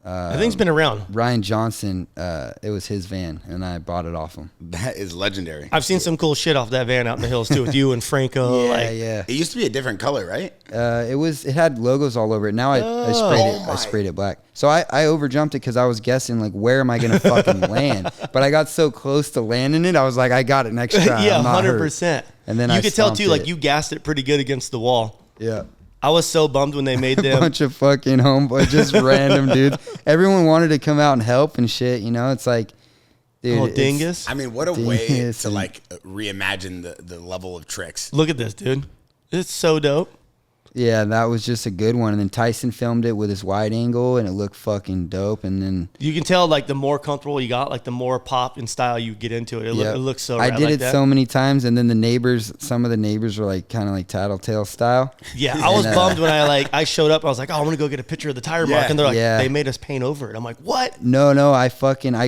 I think it's been around. Ryan Johnson, it was his van, and I bought it off him. That is legendary. I've seen some cool shit off that van out in the hills too, with you and Franco. Yeah, like, yeah. It used to be a different color, right? It had logos all over it. Now I my. sprayed it black. So I overjumped it because I was guessing, like, where am I gonna fucking land? But I got so close to landing it, I was like, I got it next try. yeah, I'm not hurt. 100%. And then you I could tell stomped too, like it. you gassed it pretty good against the wall. Yeah. I was so bummed when they made A them. bunch of fucking homeboys, just random dudes. Everyone wanted to come out and help and shit. You know, it's like, dude, Oh, it's- dingus. I mean, what a way Dingus to and- like reimagine the level of tricks. Look at this, dude. It's so dope. Yeah, that was just a good one. And then Tyson filmed it with his wide angle, and it looked fucking dope. And then You can tell, like, the more comfortable you got, like, the more pop and style you get into it. It yeah, looks so I rad did like it that. so many times, and then the neighbors, some of the neighbors were like kind of like tattletale style. Yeah, I was And, bummed when I showed up. I was like, oh, I'm going to go get a picture of the tire mark. Yeah. And they're like, Yeah. they made us paint over it. I'm like, what? No, I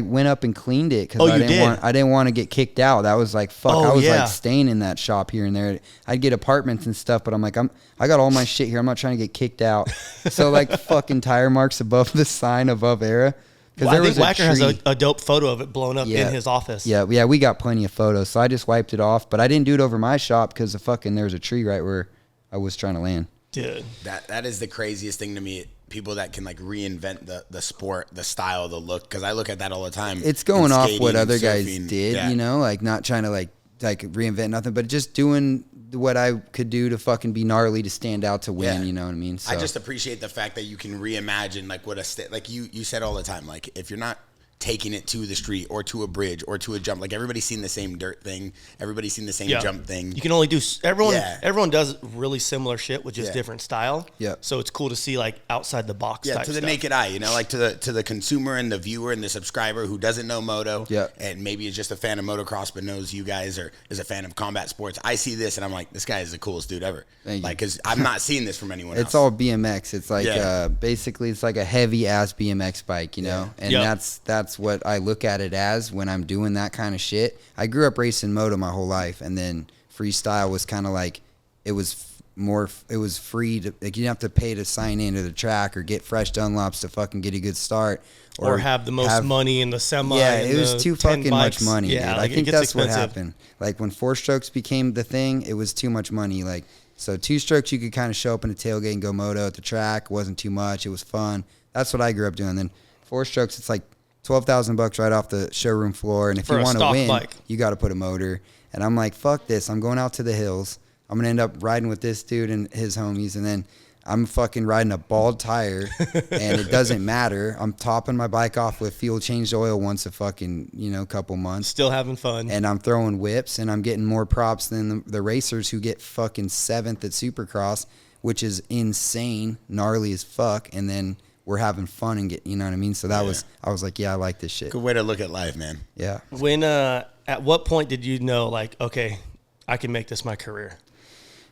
went up and cleaned it because Oh, you did? I didn't want to get kicked out. That was like fuck. Oh, I was yeah. like staying in that shop here and there. I'd get apartments and stuff, but I'm like I got all my shit here. I'm not trying to get kicked out. So like fucking tire marks above the sign above Era. Because Well, I think Wacker has a dope photo of it blown up Yeah. in his office. Yeah, we got plenty of photos. So I just wiped it off, but I didn't do it over my shop because there was a tree right where I was trying to land. Dude. That is the craziest thing to me. People that can like reinvent the sport, the style, the look. Because I look at that all the time. It's going in off skating, what other guys surfing. did, Yeah. you know, like not trying to like reinvent nothing, but just doing what I could do to fucking be gnarly to stand out to win. Yeah. You know what I mean? So I just appreciate the fact that you can reimagine like what like you said all the time. Like if you're not taking it to the street or to a bridge or to a jump, like everybody's seen the same dirt thing, everybody's seen the same jump thing. You can only do everyone. Yeah. Everyone does really similar shit with just different style. Yeah. So it's cool to see like outside the box. Yeah, type to the stuff. naked eye, you know, like to the consumer and the viewer and the subscriber who doesn't know moto, Yeah. and maybe is just a fan of motocross but knows you guys or is a fan of combat sports. I see this and I'm like, this guy is the coolest dude ever. Thank you. Like, because I'm not seeing this from anyone else. it's all BMX. It's like Yeah. basically it's like a heavy ass BMX bike, you know, and Yep. that's what I look at it as when I'm doing that kind of shit. I grew up racing moto my whole life, and then freestyle was kind of like it was free to, like, you didn't have to pay to sign into the track or get fresh Dunlops to fucking get a good start or have the most money in the semi. Yeah, and it was the too 10 fucking bikes. much money. Yeah, dude. like, I it think gets that's what expensive. happened. Like when 4-strokes became the thing, it was too much money. Like, so 2-strokes, you could kind of show up in a tailgate and go moto at the track. It wasn't too much. It was fun. That's what I grew up doing. Then 4-strokes, it's like $12,000 right off the showroom floor. And if For you a want to stock win, bike. you got to put a motor. And I'm like, fuck this. I'm going out to the hills. I'm going to end up riding with this dude and his homies. And then I'm fucking riding a bald tire, and it doesn't matter. I'm topping my bike off with fuel changed oil once a fucking, couple months. Still having fun. And I'm throwing whips, and I'm getting more props than the racers who get fucking 7th at Supercross, which is insane, gnarly as fuck. And then we're having fun and you know what I mean? So that was, I was like, yeah, I like this shit. Good way to look at life, man. Yeah. When, at what point did you know, like, okay, I can make this my career?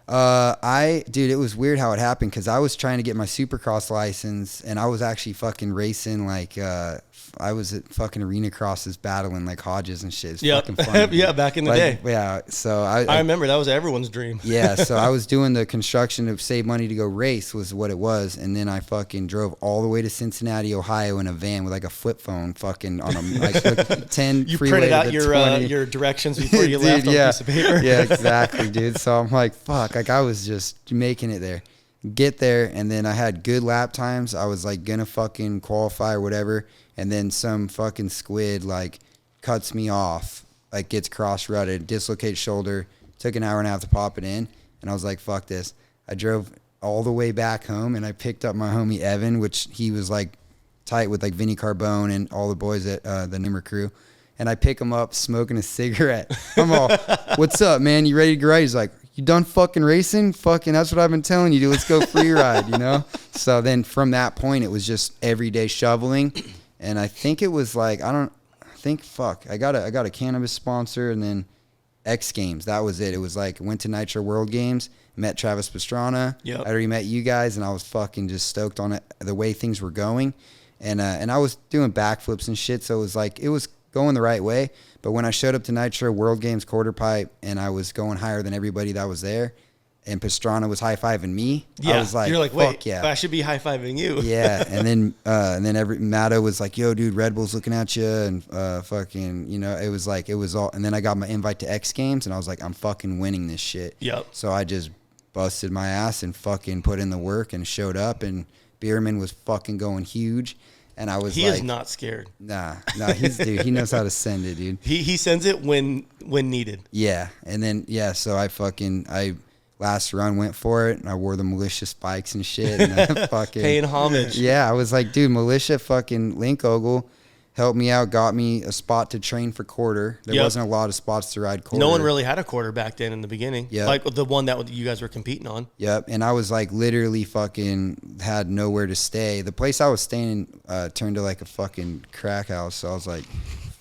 Dude, it was weird how it happened because I was trying to get my Supercross license and I was actually fucking racing like, I was at fucking arena crosses battling like Hodges and shit. It's fucking fun. Yeah, back in the day. Yeah, so I remember that was everyone's dream. Yeah, so I was doing the construction to save money to go race was what it was, and then I fucking drove all the way to Cincinnati, Ohio in a van with like a flip phone fucking on a like 10 You freeway printed out to 20. your directions before you left on a piece of paper. Yeah, exactly, dude. So I'm like, fuck, like I was just making it there. Get there, and then I had good lap times. I was like gonna fucking qualify or whatever, and then some fucking squid like cuts me off, like gets cross-rutted, dislocates shoulder, took an hour and a half to pop it in, and I was like, fuck this. I drove all the way back home, and I picked up my homie Evan, which he was like tight with like Vinny Carbone and all the boys at the Nimmer crew, and I pick him up smoking a cigarette. I'm all, what's up, man? You ready to go ride? He's like, you done fucking racing? Fucking, that's what I've been telling you, dude. Let's go free ride, you know? So then from that point, it was just everyday shoveling. And I think it was like, I got a cannabis sponsor and then X Games. That was it. It was like, went to Nitro World Games, met Travis Pastrana. Yep. I already met you guys, and I was fucking just stoked on it, the way things were going. And I was doing backflips and shit, so it was like, it was going the right way. But when I showed up to Nitro World Games quarter pipe and I was going higher than everybody that was there, and Pastrana was high-fiving me, I was like, you're like, fuck wait, yeah. I should be high-fiving you. Yeah, and then Matto was like, yo, dude, Red Bull's looking at you, and fucking, you know, it was like, it was all, and then I got my invite to X Games, and I was like, I'm fucking winning this shit. Yep. So I just busted my ass and fucking put in the work and showed up, and Bierman was fucking going huge. And I was he like, is not scared. Nah, dude, he knows how to send it, dude. He sends it when needed. Yeah, and then, so I last run went for it, and I wore the militia spikes and shit. And I fucking paying homage. Yeah, I was like, dude, militia fucking Link Ogle helped me out, got me a spot to train for quarter. There wasn't a lot of spots to ride quarter. No one really had a quarter back then in the beginning. Yeah, like the one that you guys were competing on. Yep, and I was like literally fucking had nowhere to stay. The place I was staying turned to like a fucking crack house, so I was like,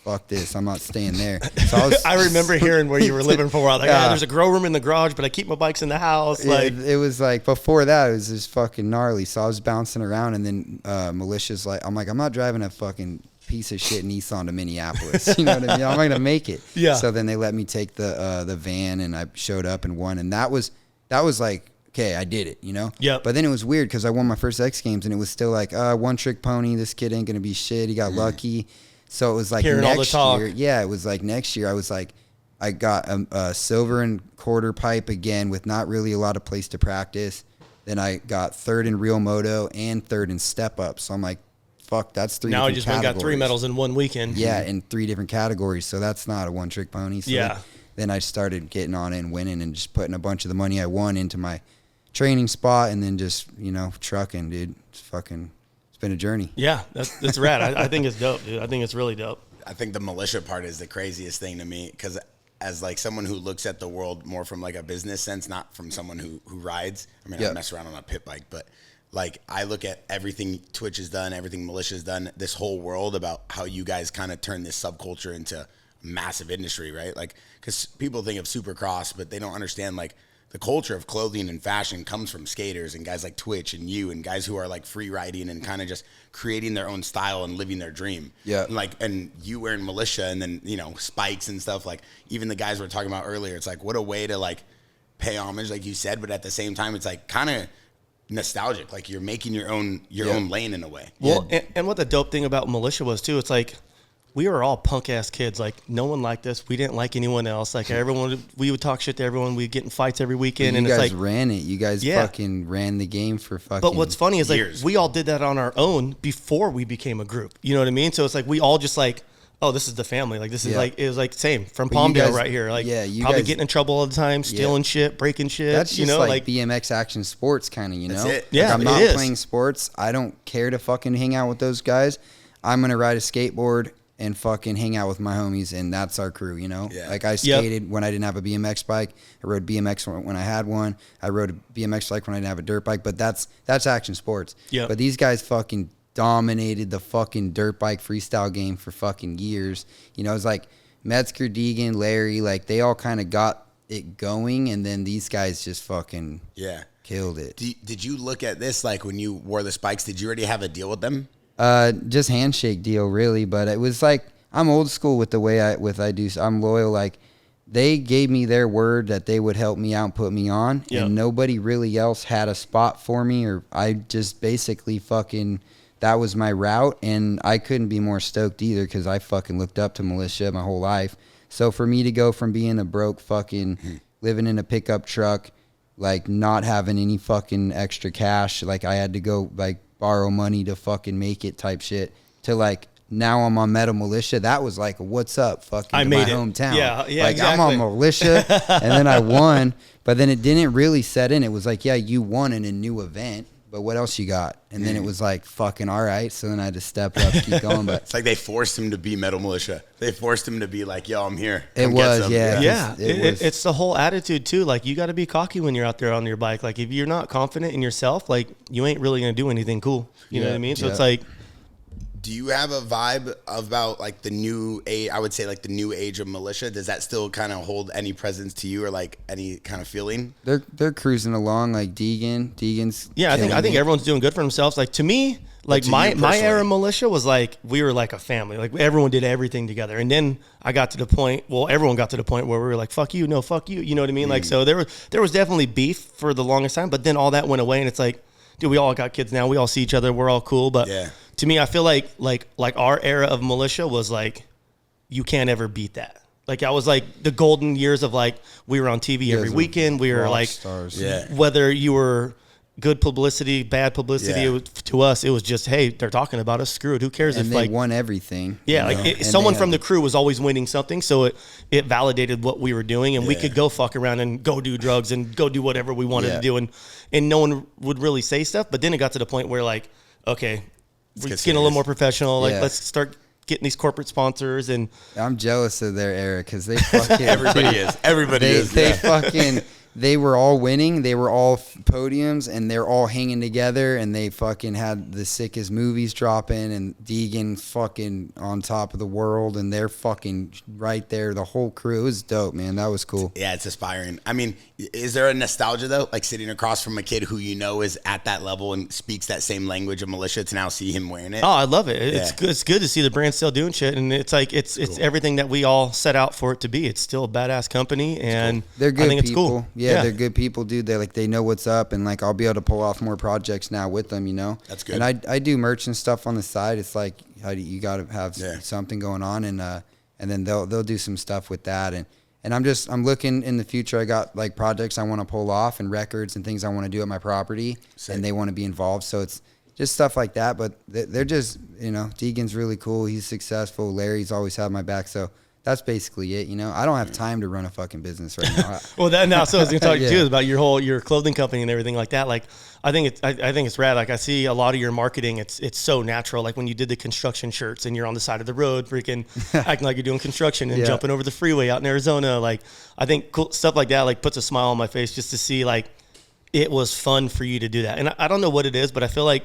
fuck this, I'm not staying there. So I remember hearing where you were living for a while. Like, there's a grow room in the garage, but I keep my bikes in the house. Like, it was like, before that, it was just fucking gnarly. So I was bouncing around, and then militia's like, I'm not driving a fucking piece of shit Nissan to Minneapolis. You know what I mean? I'm not gonna make it. Yeah. So then they let me take the van, and I showed up and won, and that was like, okay, I did it, you know? Yep. But then it was weird because I won my first X Games, and it was still like, one trick pony. This kid ain't gonna be shit. He got lucky. So it was like hearing next all the talk. year. Yeah, it was like next year. I was like, I got a silver and quarter pipe again with not really a lot of place to practice. Then I got third in real moto and third in step up. So I'm like, fuck, that's three now I different just categories. got 3 medals in one weekend. Yeah, in 3 different categories. So that's not a one trick pony. So Yeah. then I started getting on it and winning and just putting a bunch of the money I won into my training spot, and then just, you know, trucking, dude. It's been a journey. Yeah, that's rad. I think it's dope, dude. I think it's really dope. I think the militia part is the craziest thing to me, because as like someone who looks at the world more from like a business sense, not from someone who rides. I mean, I mess around on a pit bike, but like I look at everything Twitch has done, everything Militia's done, this whole world about how you guys kind of turn this subculture into a massive industry, right? Like, because people think of Supercross, but they don't understand like the culture of clothing and fashion comes from skaters and guys like Twitch and you and guys who are like free riding and kind of just creating their own style and living their dream. Yeah. And you wearing militia and then, you know, spikes and stuff, like even the guys we were talking about earlier, it's like, what a way to like pay homage, like you said, but at the same time, it's like kind of nostalgic. Like you're making your own lane in a way. Well, and what the dope thing about militia was too, it's like, we were all punk ass kids. Like no one liked us. We didn't like anyone else. Like everyone, we would talk shit to everyone. We'd get in fights every weekend. You and guys it's like ran it. You guys fucking ran the game for fucking. But what's funny is years. like we all did that on our own before we became a group. You know what I mean? So it's like we all just like, oh, this is the family. Like this is like, it was like same from But you Palmdale guys- right here. Like you probably guys- getting in trouble all the time, stealing shit, breaking shit. That's just you know, like BMX action sports kind of, you know? That's it. Yeah, I'm it not is. playing sports. I don't care to fucking hang out with those guys. I'm going to ride a skateboard and fucking hang out with my homies, and that's our crew, you know? Yeah. Like I skated when I didn't have a BMX bike. I rode BMX when I had one. I rode a BMX bike when I didn't have a dirt bike, but that's action sports. Yep. But these guys fucking dominated the fucking dirt bike freestyle game for fucking years. You know, it's like Metzger, Deegan, Larry, like they all kind of got it going, and then these guys just fucking killed it. Did you look at this like when you wore the spikes? Did you already have a deal with them? Just handshake deal, really. But it was like, I'm old school with the way I do. I'm loyal. Like, they gave me their word that they would help me out and put me on, and nobody really else had a spot for me, or I just basically fucking, that was my route, and I couldn't be more stoked either because I fucking looked up to Militia my whole life. So for me to go from being a broke fucking, living in a pickup truck, like not having any fucking extra cash, like I had to go like borrow money to fucking make it type shit, to like, now I'm on Metal Militia. That was like, what's up, fucking I to made my it. hometown. Yeah, like exactly. I'm on Militia, and then I won, but then it didn't really set in. It was like, yeah, you won in a new event, but what else you got? And then it was like, fucking all right. So then I had to step it up, keep going. But it's like they forced him to be Metal Militia. They forced him to be like, yo, I'm here. It Come was, get some. Yeah, was. it's the whole attitude too. Like, you got to be cocky when you're out there on your bike. Like, if you're not confident in yourself, like, you ain't really gonna do anything cool. You know what I mean? So it's like, do you have a vibe about like the new age? I would say like the new age of Militia. Does that still kind of hold any presence to you, or like any kind of feeling? They're cruising along. Like Deegan's. yeah, I think everyone's doing good for themselves. Like, to me, like my era Militia was like, we were like a family. Like, everyone did everything together. And then I got to the point, well, everyone got to the point where we were like, fuck you, no, fuck you. You know what I mean? Like, so there was definitely beef for the longest time, but then all that went away, and it's like, dude, we all got kids now. We all see each other. We're all cool. But to me, I feel like our era of Militia was like, you can't ever beat that. Like, I was like the golden years of like, we were on TV every weekend. We were like, stars. Whether you were good publicity, bad publicity, it was, to us, it was just, hey, they're talking about us. Screw it. Who cares? And if they like won everything. Yeah, you know? like someone from the crew was always winning something, so it validated what we were doing, and we could go fuck around and go do drugs and go do whatever we wanted to do, and no one would really say stuff. But then it got to the point where like, okay, we're getting a little more professional. Like, let's start getting these corporate sponsors. And I'm jealous of their era because they fucking Everybody is. They fucking. They were all winning. They were all podiums, and they're all hanging together. And they fucking had the sickest movies dropping, and Deegan fucking on top of the world, and they're fucking right there. The whole crew. It was dope, man. That was cool. Yeah, it's aspiring. I mean, is there a nostalgia though, like sitting across from a kid who you know is at that level and speaks that same language of Militia to now see him wearing it? Oh, I love it. It's good. It's good to see the brand still doing shit, and it's like it's cool. Everything that we all set out for it to be. It's still a badass company, and they're good I think people. It's cool. Yeah, they're good people, dude. They know what's up, and like I'll be able to pull off more projects now with them. You know, that's good. And I do merch and stuff on the side. It's like you got to have something going on, and then they'll do some stuff with that, and I'm looking in the future. I got like projects I want to pull off and records and things I want to do at my property, and they want to be involved. So it's just stuff like that. But they're just, you know, Deegan's really cool. He's successful. Larry's always had my back. So that's basically it. You know, I don't have time to run a fucking business right now. Well, now, so I was going to talk to you too about your clothing company and everything like that. Like, I think it's rad. Like, I see a lot of your marketing. It's so natural. Like when you did the construction shirts and you're on the side of the road, freaking acting like you're doing construction and jumping over the freeway out in Arizona. Like, I think cool stuff like that like puts a smile on my face just to see like it was fun for you to do that. And I don't know what it is, but I feel like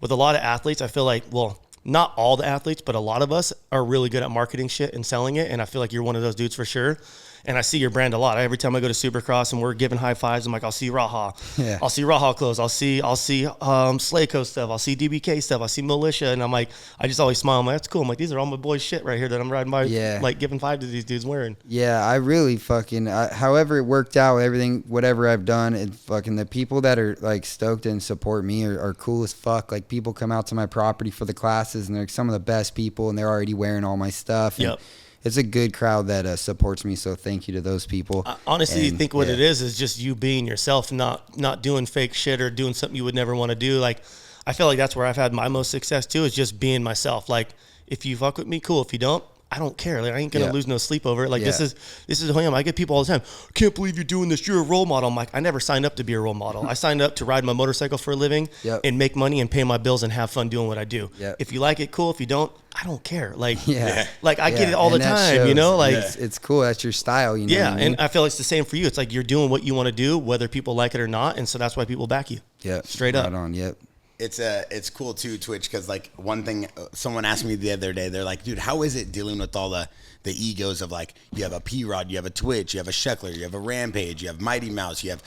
with a lot of athletes, I feel like, well, not all the athletes, but a lot of us are really good at marketing shit and selling it. And I feel like you're one of those dudes for sure. And I see your brand a lot. Every time I go to Supercross and we're giving high fives, I'm like, I'll see Raha. Yeah. I'll see Raha clothes. I'll see Slayco stuff. I'll see DBK stuff. I'll see Militia. And I'm like, I just always smile. I'm like, that's cool. I'm like, these are all my boys' shit right here that I'm riding by, like giving five to these dudes wearing. Yeah, I really fucking, however it worked out, everything, whatever I've done, it fucking, the people that are like stoked and support me are cool as fuck. Like people come out to my property for the classes and they're some of the best people and they're already wearing all my stuff. And it's a good crowd that supports me, so thank you to those people. I honestly think what it is just you being yourself, not doing fake shit or doing something you would never want to do. Like, I feel like that's where I've had my most success too, is just being myself. Like, if you fuck with me, cool. If you don't, I don't care. Like, I ain't gonna lose no sleep over it. Like, this is who I am. I get people all the time, can't believe you're doing this. You're a role model. I'm like, I never signed up to be a role model. I signed up to ride my motorcycle for a living and make money and pay my bills and have fun doing what I do. If you like it, cool. If you don't, I don't care. Like, like I get it all the time, shows. You know, like it's cool. That's your style, you know. Yeah. And I feel it's the same for you. It's like you're doing what you want to do, whether people like it or not. And so that's why people back you. Yeah. Straight up. Right on. Yep. it's cool too, Twitch, because like one thing someone asked me the other day, they're like, dude, how is it dealing with all the egos of like, you have a P-Rod, you have a Twitch, you have a Sheckler, you have a Rampage, you have Mighty Mouse, you have,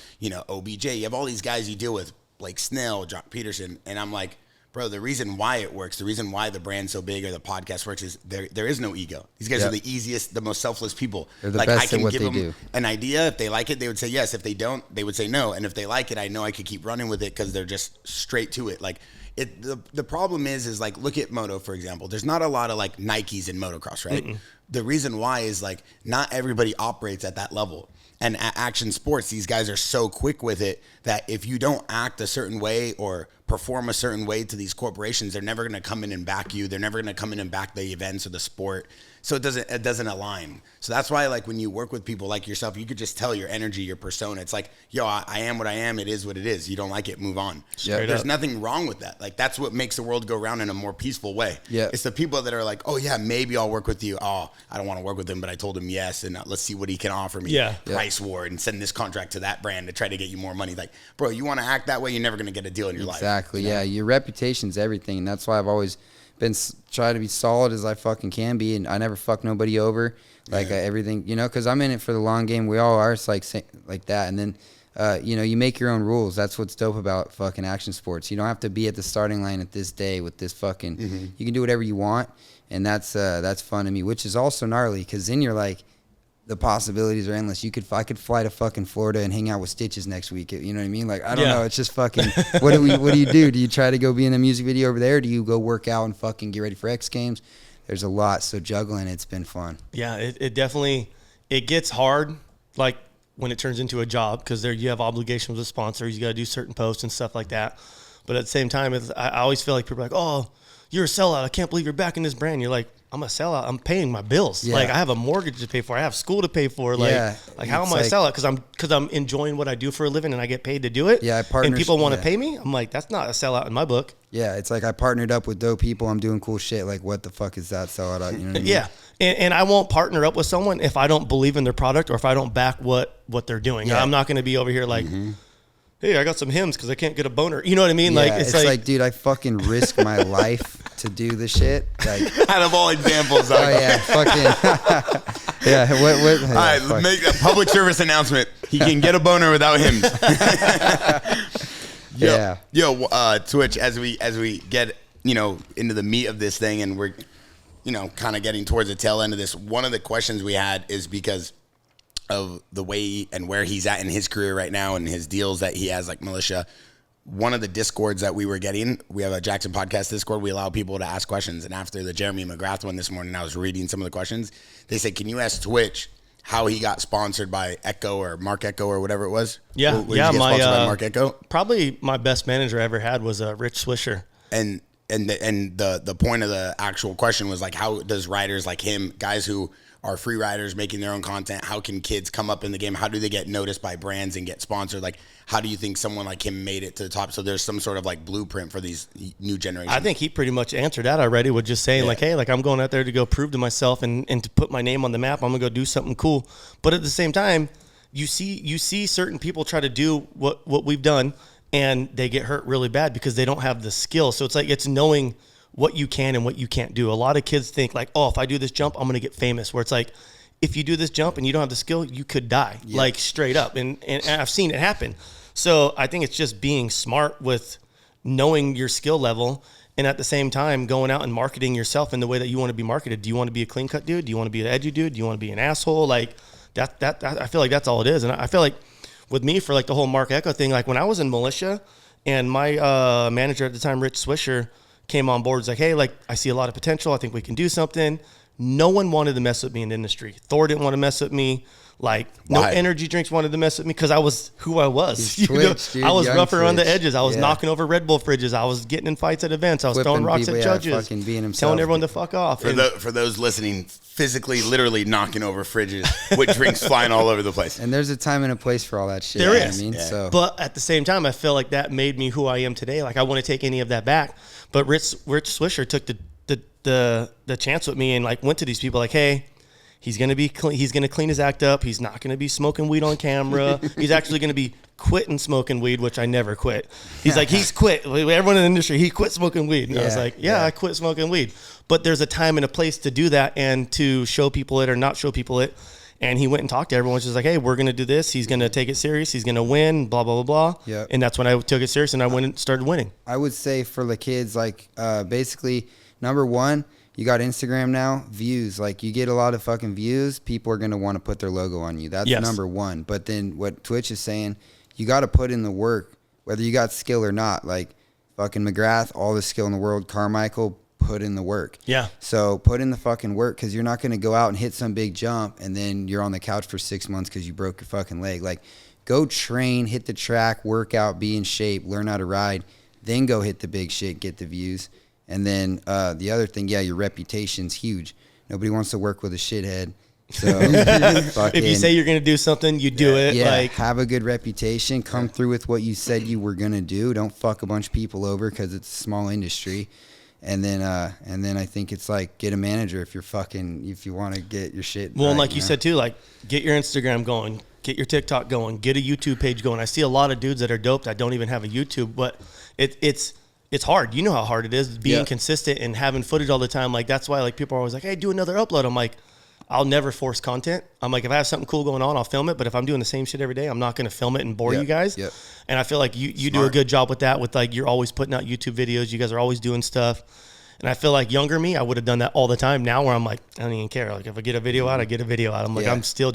OBJ, you have all these guys you deal with, Blake Snell, Jock Peterson, and I'm like, bro, the reason why it works, the reason why the brand's so big or the podcast works is there is no ego. These guys are the easiest, the most selfless people. They're the best at what they do. An idea. If they like it, they would say yes. If they don't, they would say no. And if they like it, I know I could keep running with it because they're just straight to it. Like the problem is like, look at moto, for example. There's not a lot of like Nikes in motocross, right? Mm-mm. The reason why is like not everybody operates at that level. And at action sports, these guys are so quick with it that if you don't act a certain way or perform a certain way to these corporations, they're never going to come in and back you. They're never going to come in and back the events or the sport. So it doesn't align. So that's why, like, when you work with people like yourself, you could just tell your energy, your persona. It's like, yo, I am what I am. It is what it is. You don't like it, move on. Yeah. There's nothing wrong with that. Like, that's what makes the world go round in a more peaceful way. Yeah. It's the people that are like, oh, yeah, maybe I'll work with you. Oh, I don't want to work with him, but I told him yes, and let's see what he can offer me. Yeah. Price war and send this contract to that brand to try to get you more money. Like, bro, you want to act that way, you're never going to get a deal in your life. Exactly, yeah. Your reputation's everything, and that's why I've always been trying to be solid as I fucking can be, and I never fuck nobody over. Like, everything, because I'm in it for the long game. We all are. It's like that. And then, you make your own rules. That's what's dope about fucking action sports. You don't have to be at the starting line at this day with this fucking. Mm-hmm. You can do whatever you want, and that's fun to me, which is also gnarly, because then you're like, the possibilities are endless. I could fly to fucking Florida and hang out with Stitches next week. You know what I mean? Like, I don't know. It's just fucking, what do you do? Do you try to go be in a music video over there? Do you go work out and fucking get ready for X Games? There's a lot. So juggling, it's been fun. Yeah, it definitely, it gets hard, like when it turns into a job, because there you have obligations with sponsors. You got to do certain posts and stuff like that. But at the same time, I always feel like people are like, oh, you're a sellout. I can't believe you're back in this brand. You're like, I'm a sellout. I'm paying my bills. Yeah. Like, I have a mortgage to pay for. I have school to pay for. Like, how am I a sellout? Because I'm enjoying what I do for a living and I get paid to do it. Yeah, and people want to pay me. I'm like, that's not a sellout in my book. Yeah, it's like I partnered up with dope people. I'm doing cool shit. Like, what the fuck is that sellout? You know what I mean? Yeah, and I won't partner up with someone if I don't believe in their product or if I don't back what they're doing. Yeah. I'm not going to be over here like, hey, I got some hymns because I can't get a boner. You know what I mean? Yeah, like it's like, dude, I fucking risk my life to do the shit. Like, out of all examples, oh yeah, fucking yeah. What? All right, make a public service announcement. He can get a boner without hymns. Twitch. As we get into the meat of this thing, and we're kind of getting towards the tail end of this. One of the questions we had is because of the way and where he's at in his career right now and his deals that he has, like Militia. One of the discords that we were getting, we have a Jackson podcast discord. We allow people to ask questions. And after the Jeremy McGrath one this morning, I was reading some of the questions. They said, can you ask Twitch how he got sponsored by Echo or Mark Echo or whatever it was? Yeah. Where did you get sponsored by Mark Echo? Probably my best manager I ever had was Rich Swisher. And the point of the actual question was like, how does riders like him, guys who are free riders making their own content, how can kids come up in the game? How do they get noticed by brands and get sponsored? Like, how do you think someone like him made it to the top? So there's some sort of like blueprint for these new generations. I think he pretty much answered that already with just saying like, hey, like I'm going out there to go prove to myself and to put my name on the map. I'm gonna go do something cool. But at the same time, you see certain people try to do what we've done and they get hurt really bad because they don't have the skill. So it's like, it's knowing what you can and what you can't do. A lot of kids think like, oh, if I do this jump, I'm going to get famous. Where it's like, if you do this jump and you don't have the skill, you could die, like straight up. And I've seen it happen. So I think it's just being smart with knowing your skill level and at the same time going out and marketing yourself in the way that you want to be marketed. Do you want to be a clean cut dude? Do you want to be an edgy dude? Do you want to be an asshole? Like that I feel like that's all it is. And I feel like with me for like the whole Mark Echo thing, like when I was in Militia and my manager at the time, Rich Swisher, came on board. It's like, hey, like I see a lot of potential. I think we can do something. No one wanted to mess with me in the industry. Thor didn't want to mess with me. Like no energy drinks wanted to mess with me because I was who I was. Twitch, dude, I was rougher Twitch. On the edges. I was knocking over Red Bull fridges. I was getting in fights at events. I was throwing rocks at judges, telling everyone to fuck off. For those listening, physically, literally knocking over fridges with drinks flying all over the place. And there's a time and a place for all that shit. There is. I mean? So. But at the same time, I feel like that made me who I am today. Like I wouldn't take any of that back. But Rich Swisher took the chance with me and like went to these people like, hey, He's gonna be he's gonna clean his act up. He's not gonna be smoking weed on camera. He's actually gonna be quitting smoking weed, which I never quit. He's like, he's quit. Everyone in the industry, he quit smoking weed. And I was like, yeah, I quit smoking weed. But there's a time and a place to do that and to show people it or not show people it. And he went and talked to everyone, just like, hey, we're gonna do this. He's gonna take it serious. He's gonna win. Blah blah blah blah. Yep. And that's when I took it serious and I went and started winning. I would say for the kids, like basically, number one, you got Instagram now, views. Like, you get a lot of fucking views, people are going to want to put their logo on you. That's number one. But then what Twitch is saying, you got to put in the work, whether you got skill or not. Like, fucking McGrath, all the skill in the world. Carmichael, put in the work. Yeah. So put in the fucking work, because you're not going to go out and hit some big jump and then you're on the couch for 6 months because you broke your fucking leg. Like, go train, hit the track, work out, be in shape, learn how to ride, then go hit the big shit, get the views. And then the other thing, your reputation's huge. Nobody wants to work with a shithead. So if you say you're going to do something, you do it. Yeah, like, have a good reputation. Come through with what you said you were going to do. Don't fuck a bunch of people over because it's a small industry. And then I think it's like, get a manager if you want to get your shit. Well, right, and like you know? said too, like, get your Instagram going, get your TikTok going, get a YouTube page going. I see a lot of dudes that are dope that don't even have a YouTube, but it's hard. You know how hard it is being consistent and having footage all the time. Like, that's why, like, people are always like, hey, do another upload. I'm like, I'll never force content. I'm like, if I have something cool going on, I'll film it. But if I'm doing the same shit every day, I'm not going to film it and bore you guys. Yep. And I feel like you do a good job with that, with, like, you're always putting out YouTube videos. You guys are always doing stuff. And I feel like younger me, I would have done that all the time. Now where I'm like, I don't even care. Like, if I get a video out, I get a video out. I'm like, I'm still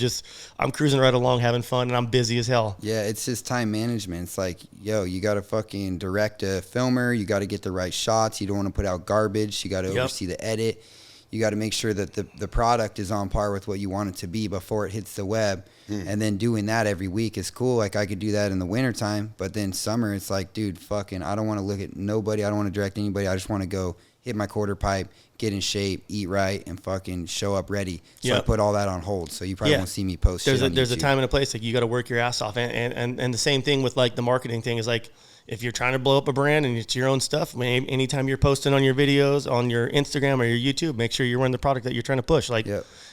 I'm cruising right along, having fun, and I'm busy as hell. Yeah, it's just time management. It's like, you got to fucking direct a filmer. You got to get the right shots. You don't want to put out garbage. You got to oversee the edit. You got to make sure that the product is on par with what you want it to be before it hits the web. And then doing that every week is cool. Like, I could do that in the wintertime, but then summer, it's like, dude, fucking, I don't want to look at nobody. I don't want to direct anybody. I just want to go hit my quarter pipe, get in shape, eat right, and fucking show up ready. So I put all that on hold. So you probably won't see me post shit on There's YouTube. a time and a place. Like, you got to work your ass off. And the same thing with, like, the marketing thing is, like, if you're trying to blow up a brand and it's your own stuff, anytime you're posting on your videos, on your Instagram or your YouTube, make sure you're wearing the product that you're trying to push. Like,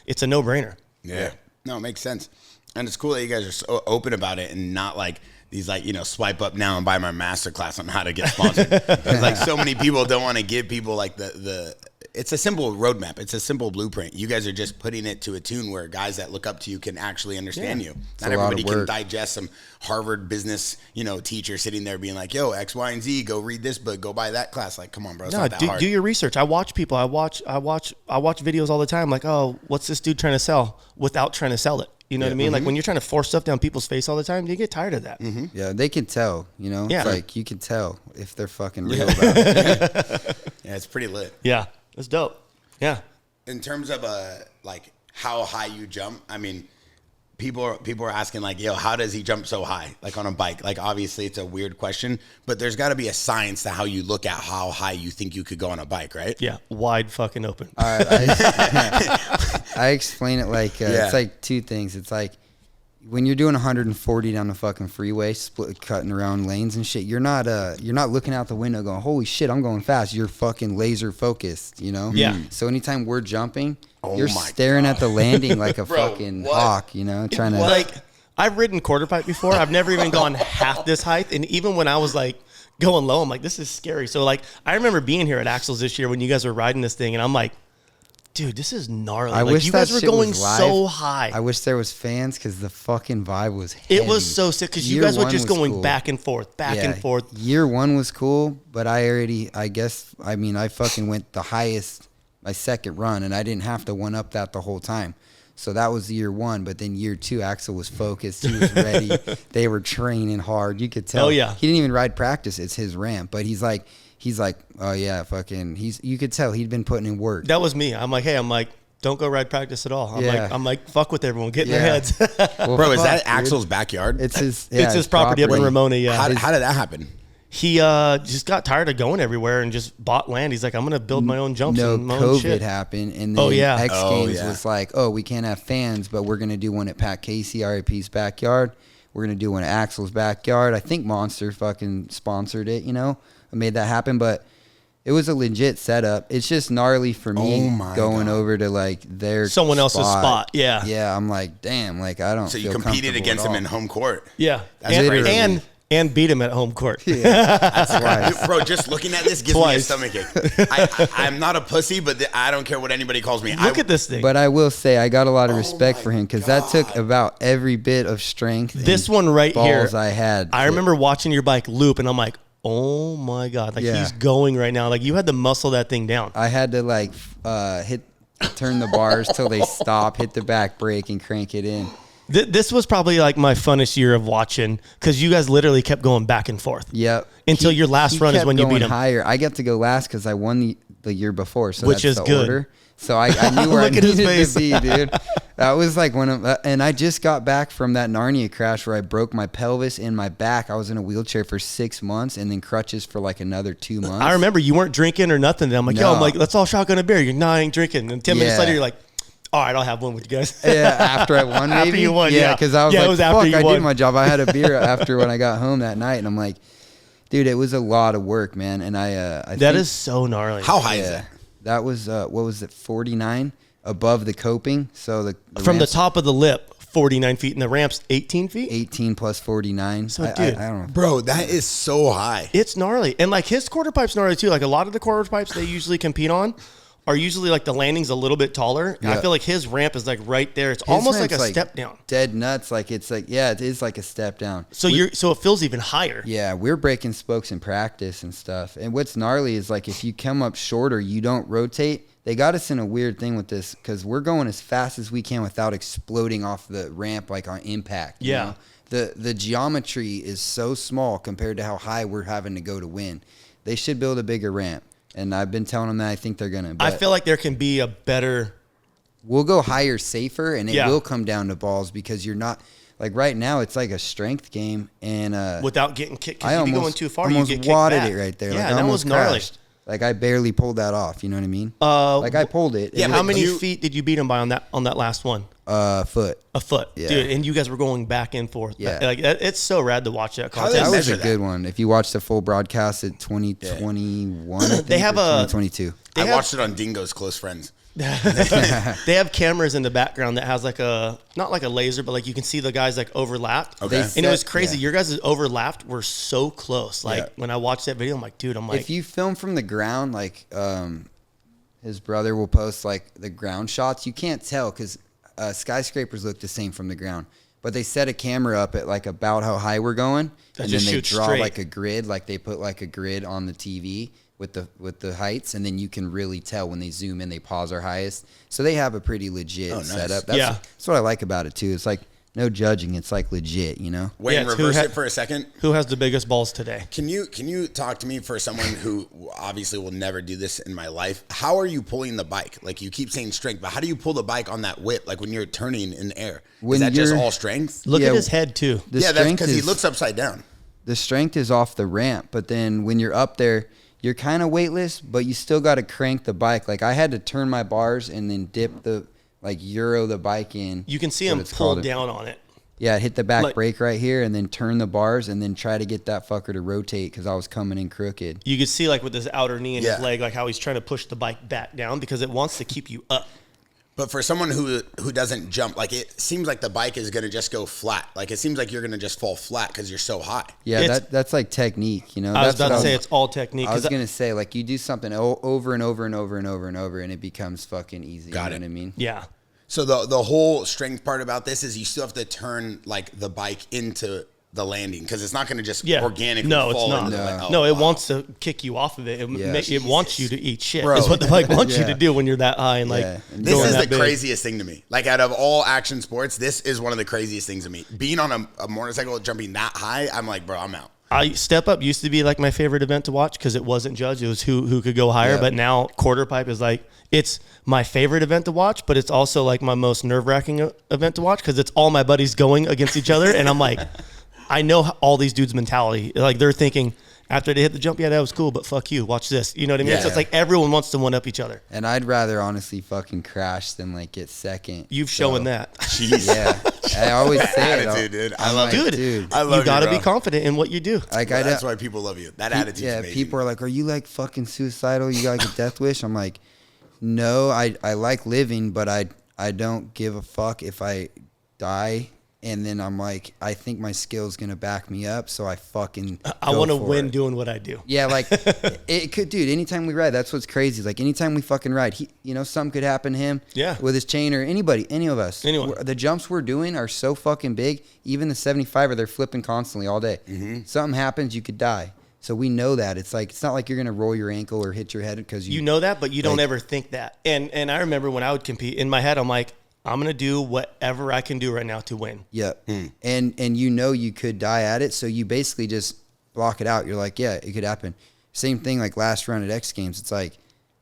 it's a no-brainer. Yeah. No, it makes sense. And it's cool that you guys are so open about it and not like these, like, swipe up now and buy my masterclass on how to get sponsored. Because, like, so many people don't want to give people, like, it's a simple roadmap. It's a simple blueprint. You guys are just putting it to a tune where guys that look up to you can actually understand you. Not everybody can digest some Harvard business, teacher sitting there being like, yo, X, Y, and Z, go read this book, go buy that class. Like, come on, bro. It's not that hard. Do your research. I watch people. I watch videos all the time. Like, oh, what's this dude trying to sell without trying to sell it? You know what I mean? Like, when you're trying to force stuff down people's face all the time, you get tired of that. Yeah, they can tell, Yeah. It's like, you can tell if they're fucking real about it. Yeah, it's pretty lit. Yeah, it's dope. Yeah. In terms of, like, how high you jump, I mean, people are asking, like, yo, how does he jump so high, like, on a bike? Like, obviously it's a weird question, but there's got to be a science to how you look at how high you think you could go on a bike, right? Yeah, wide fucking open. I explain it like it's like two things. It's like, when you're doing 140 down the fucking freeway, cutting around lanes and shit, you're not looking out the window going, holy shit, I'm going fast. You're fucking laser focused, Yeah. So anytime we're jumping, you're staring at the landing like a fucking hawk, trying to. Like, I've ridden quarter pipe before. I've never even gone half this height. And even when I was, like, going low, I'm like, this is scary. So, like, I remember being here at Axel's this year when you guys were riding this thing, and I'm like, dude, this is gnarly. I like, wish you guys that were shit going was live. so high. I wish there was fans, because the fucking vibe was heavy. It was so sick because you guys were just going back and forth, back and forth. Year one was cool, but I fucking went the highest my second run, and I didn't have to one up that the whole time. So that was year one, but then year two, Axel was focused. He was ready. They were training hard. You could tell. Oh, yeah. He didn't even ride practice. It's his ramp, but he's like, oh yeah, fucking. You could tell he'd been putting in work. That was me. I'm like, hey, don't go ride practice at all. I'm like, fuck with everyone, get in their heads. Well, bro, is that Axel's backyard? It's his property up in Ramona. Yeah. How did that happen? He just got tired of going everywhere and just bought land. He's like, I'm gonna build my own jumps. No, and my own COVID shit. happened, and then X Games yeah. was like, oh, we can't have fans, but we're gonna do one at Pat Casey, RIP's backyard. We're gonna do one at Axel's backyard. I think Monster fucking sponsored it. I made that happen, but It was a legit setup. It's just gnarly for me going over to like their someone else's spot. Yeah. Yeah. I'm like, damn, like I don't. So you competed against him in home court. Yeah. That's crazy. And beat him at home court. Yeah. Bro, just looking at this gives me a stomachache. I'm not a pussy, but I don't care what anybody calls me. Look at this thing. But I will say I got a lot of respect for him because that took about every bit of strength. This one right here, I had. I remember watching your bike loop, and I'm like, oh my god, like he's going right now. Like you had to muscle that thing down. I had to like turn the bars till they stop, hit the back brake, and crank it in. This was probably like my funnest year of watching because you guys literally kept going back and forth. Yep. Until your last run is when you beat him. Higher. I got to go last because I won the year before, so which that's is the good. Order. So I knew where I needed to be, dude. That was like and I just got back from that Narnia crash where I broke my pelvis and my back. I was in a wheelchair for 6 months and then crutches for like another 2 months. I remember you weren't drinking or nothing. And I'm like, I'm like, let's all shotgun a beer. You're not ain't drinking. And 10 minutes later, you're like, all right, I'll have one with you guys. Yeah, after I won, maybe. After you won, yeah. Because I was like, it was after you I won. did my job. I had a beer after when I got home that night, and I'm like, dude, it was a lot of work, man. And I that is so gnarly. How high is that? That was, what was it, 49 above the coping. So the from the top of the lip, 49 feet, and the ramp's 18 feet? 18 plus 49. So, dude. I don't know. Bro, that is so high. It's gnarly. And like his quarter pipe's gnarly too. Like a lot of the quarter pipes they usually compete on are usually like the landing's a little bit taller. And I feel like his ramp is like right there. It's almost like a step down. Dead nuts. Like it's like, yeah, it is like a step down. So so it feels even higher. Yeah, we're breaking spokes in practice and stuff. And what's gnarly is like if you come up shorter, you don't rotate. They got us in a weird thing with this because we're going as fast as we can without exploding off the ramp like on impact. You know? The geometry is so small compared to how high we're having to go to win. They should build a bigger ramp. And I've been telling them that I think they're going to. I feel like there can be a better. We'll go higher, safer, and it will come down to balls because you're not. Like right now, it's like a strength game. And without getting kicked, because if you going too far, you get kicked wadded back. it right there. Yeah, like, I that was gnarly. crashed. Like I barely pulled that off. You know what I mean? Like I pulled it. Yeah. How many feet did you beat him by on that last one? Foot. A foot, yeah. Dude. And you guys were going back and forth. Yeah. Like it's so rad to watch that contest. That was a good one. If you watch the full broadcast at 2021, I think, they have 2022. I watched it on Dingo's Close Friends. They have cameras in the background that has like not like a laser, but like you can see the guys like overlapped. Okay. And it was crazy. Your guys' overlapped were so close. Like when I watched that video, I'm like, dude, if you film from the ground, like his brother will post like the ground shots. You can't tell because skyscrapers look the same from the ground. But they set a camera up at like about how high we're going, and then they draw like a grid, like they put like a grid on the TV with the heights, and then you can really tell when they zoom in, they pause our highest. So they have a pretty legit setup. That's what I like about it too. It's like no judging. It's like legit, you know. Wait, reverse it for a second. Who has the biggest balls today? Can you talk to me for someone who obviously will never do this in my life? How are you pulling the bike? Like you keep saying strength, but how do you pull the bike on that whip? Like when you're turning in the air, is that just all strength? Look at his head too. Yeah, that's because he looks upside down. The strength is off the ramp, but then when you're up there, you're kind of weightless, but you still got to crank the bike. Like I had to turn my bars and then dip Euro the bike in. You can see him pull down on it. Yeah, hit the back brake right here and then turn the bars and then try to get that fucker to rotate because I was coming in crooked. You could see like with his outer knee and his leg, like how he's trying to push the bike back down because it wants to keep you up. But for someone who doesn't jump, like it seems like the bike is going to just go flat. Like it seems like you're going to just fall flat because you're so high. Yeah, that's like technique, you know. I was about to say it's all technique. I was going to say like you do something over and over and over and over and over and it becomes fucking easy. Got you it. know what I mean? Yeah. So the whole strength part about this is you still have to turn like the bike into the landing because it's not going to just organically fall into the landing. No, it wants to kick you off of it. It wants you to eat shit. Bro. Is what the bike wants you to do when you're that high and like. This is the craziest thing to me. Like out of all action sports, this is one of the craziest things to me. Being on a motorcycle jumping that high, I'm like, bro, I'm out. Step up used to be like my favorite event to watch because it wasn't judged. It was who could go higher. But now quarter pipe is like, it's my favorite event to watch, but it's also like my most nerve-wracking event to watch because it's all my buddies going against each other. And I'm like, I know all these dudes' mentality. Like they're thinking after they hit the jump, yeah, that was cool, but fuck you. Watch this. You know what I mean? Yeah. So it's like everyone wants to one up each other. And I'd rather honestly fucking crash than like get second. You've shown that. Jeez. Yeah, I always say it. Attitude, dude. I I'm love like, it. Dude, I love you got to bro. be confident in what you do. Like That's why people love you. That attitude. Yeah, amazing. people are like, "Are you like fucking suicidal? You got like a death wish?" I'm like, "No, I like living, but I don't give a fuck if I die." And then I'm like, I think my skill's gonna back me up, so I fucking. I want to for win it. doing what I do. Yeah, like it could, dude. Anytime we ride, that's what's crazy. Like anytime we fucking ride, something could happen to him. Yeah. With his chain or anybody, any of us. Anyone. The jumps we're doing are so fucking big. Even the 75er, they're flipping constantly all day. Something happens, you could die. So we know that. It's like it's not like you're gonna roll your ankle or hit your head because You know that, but you don't ever think that. And I remember when I would compete in my head, I'm like, I'm gonna do whatever I can do right now to win. Yep. And you could die at it, so you basically just block it out. You're like, yeah, it could happen. Same thing like last round at X Games. It's like,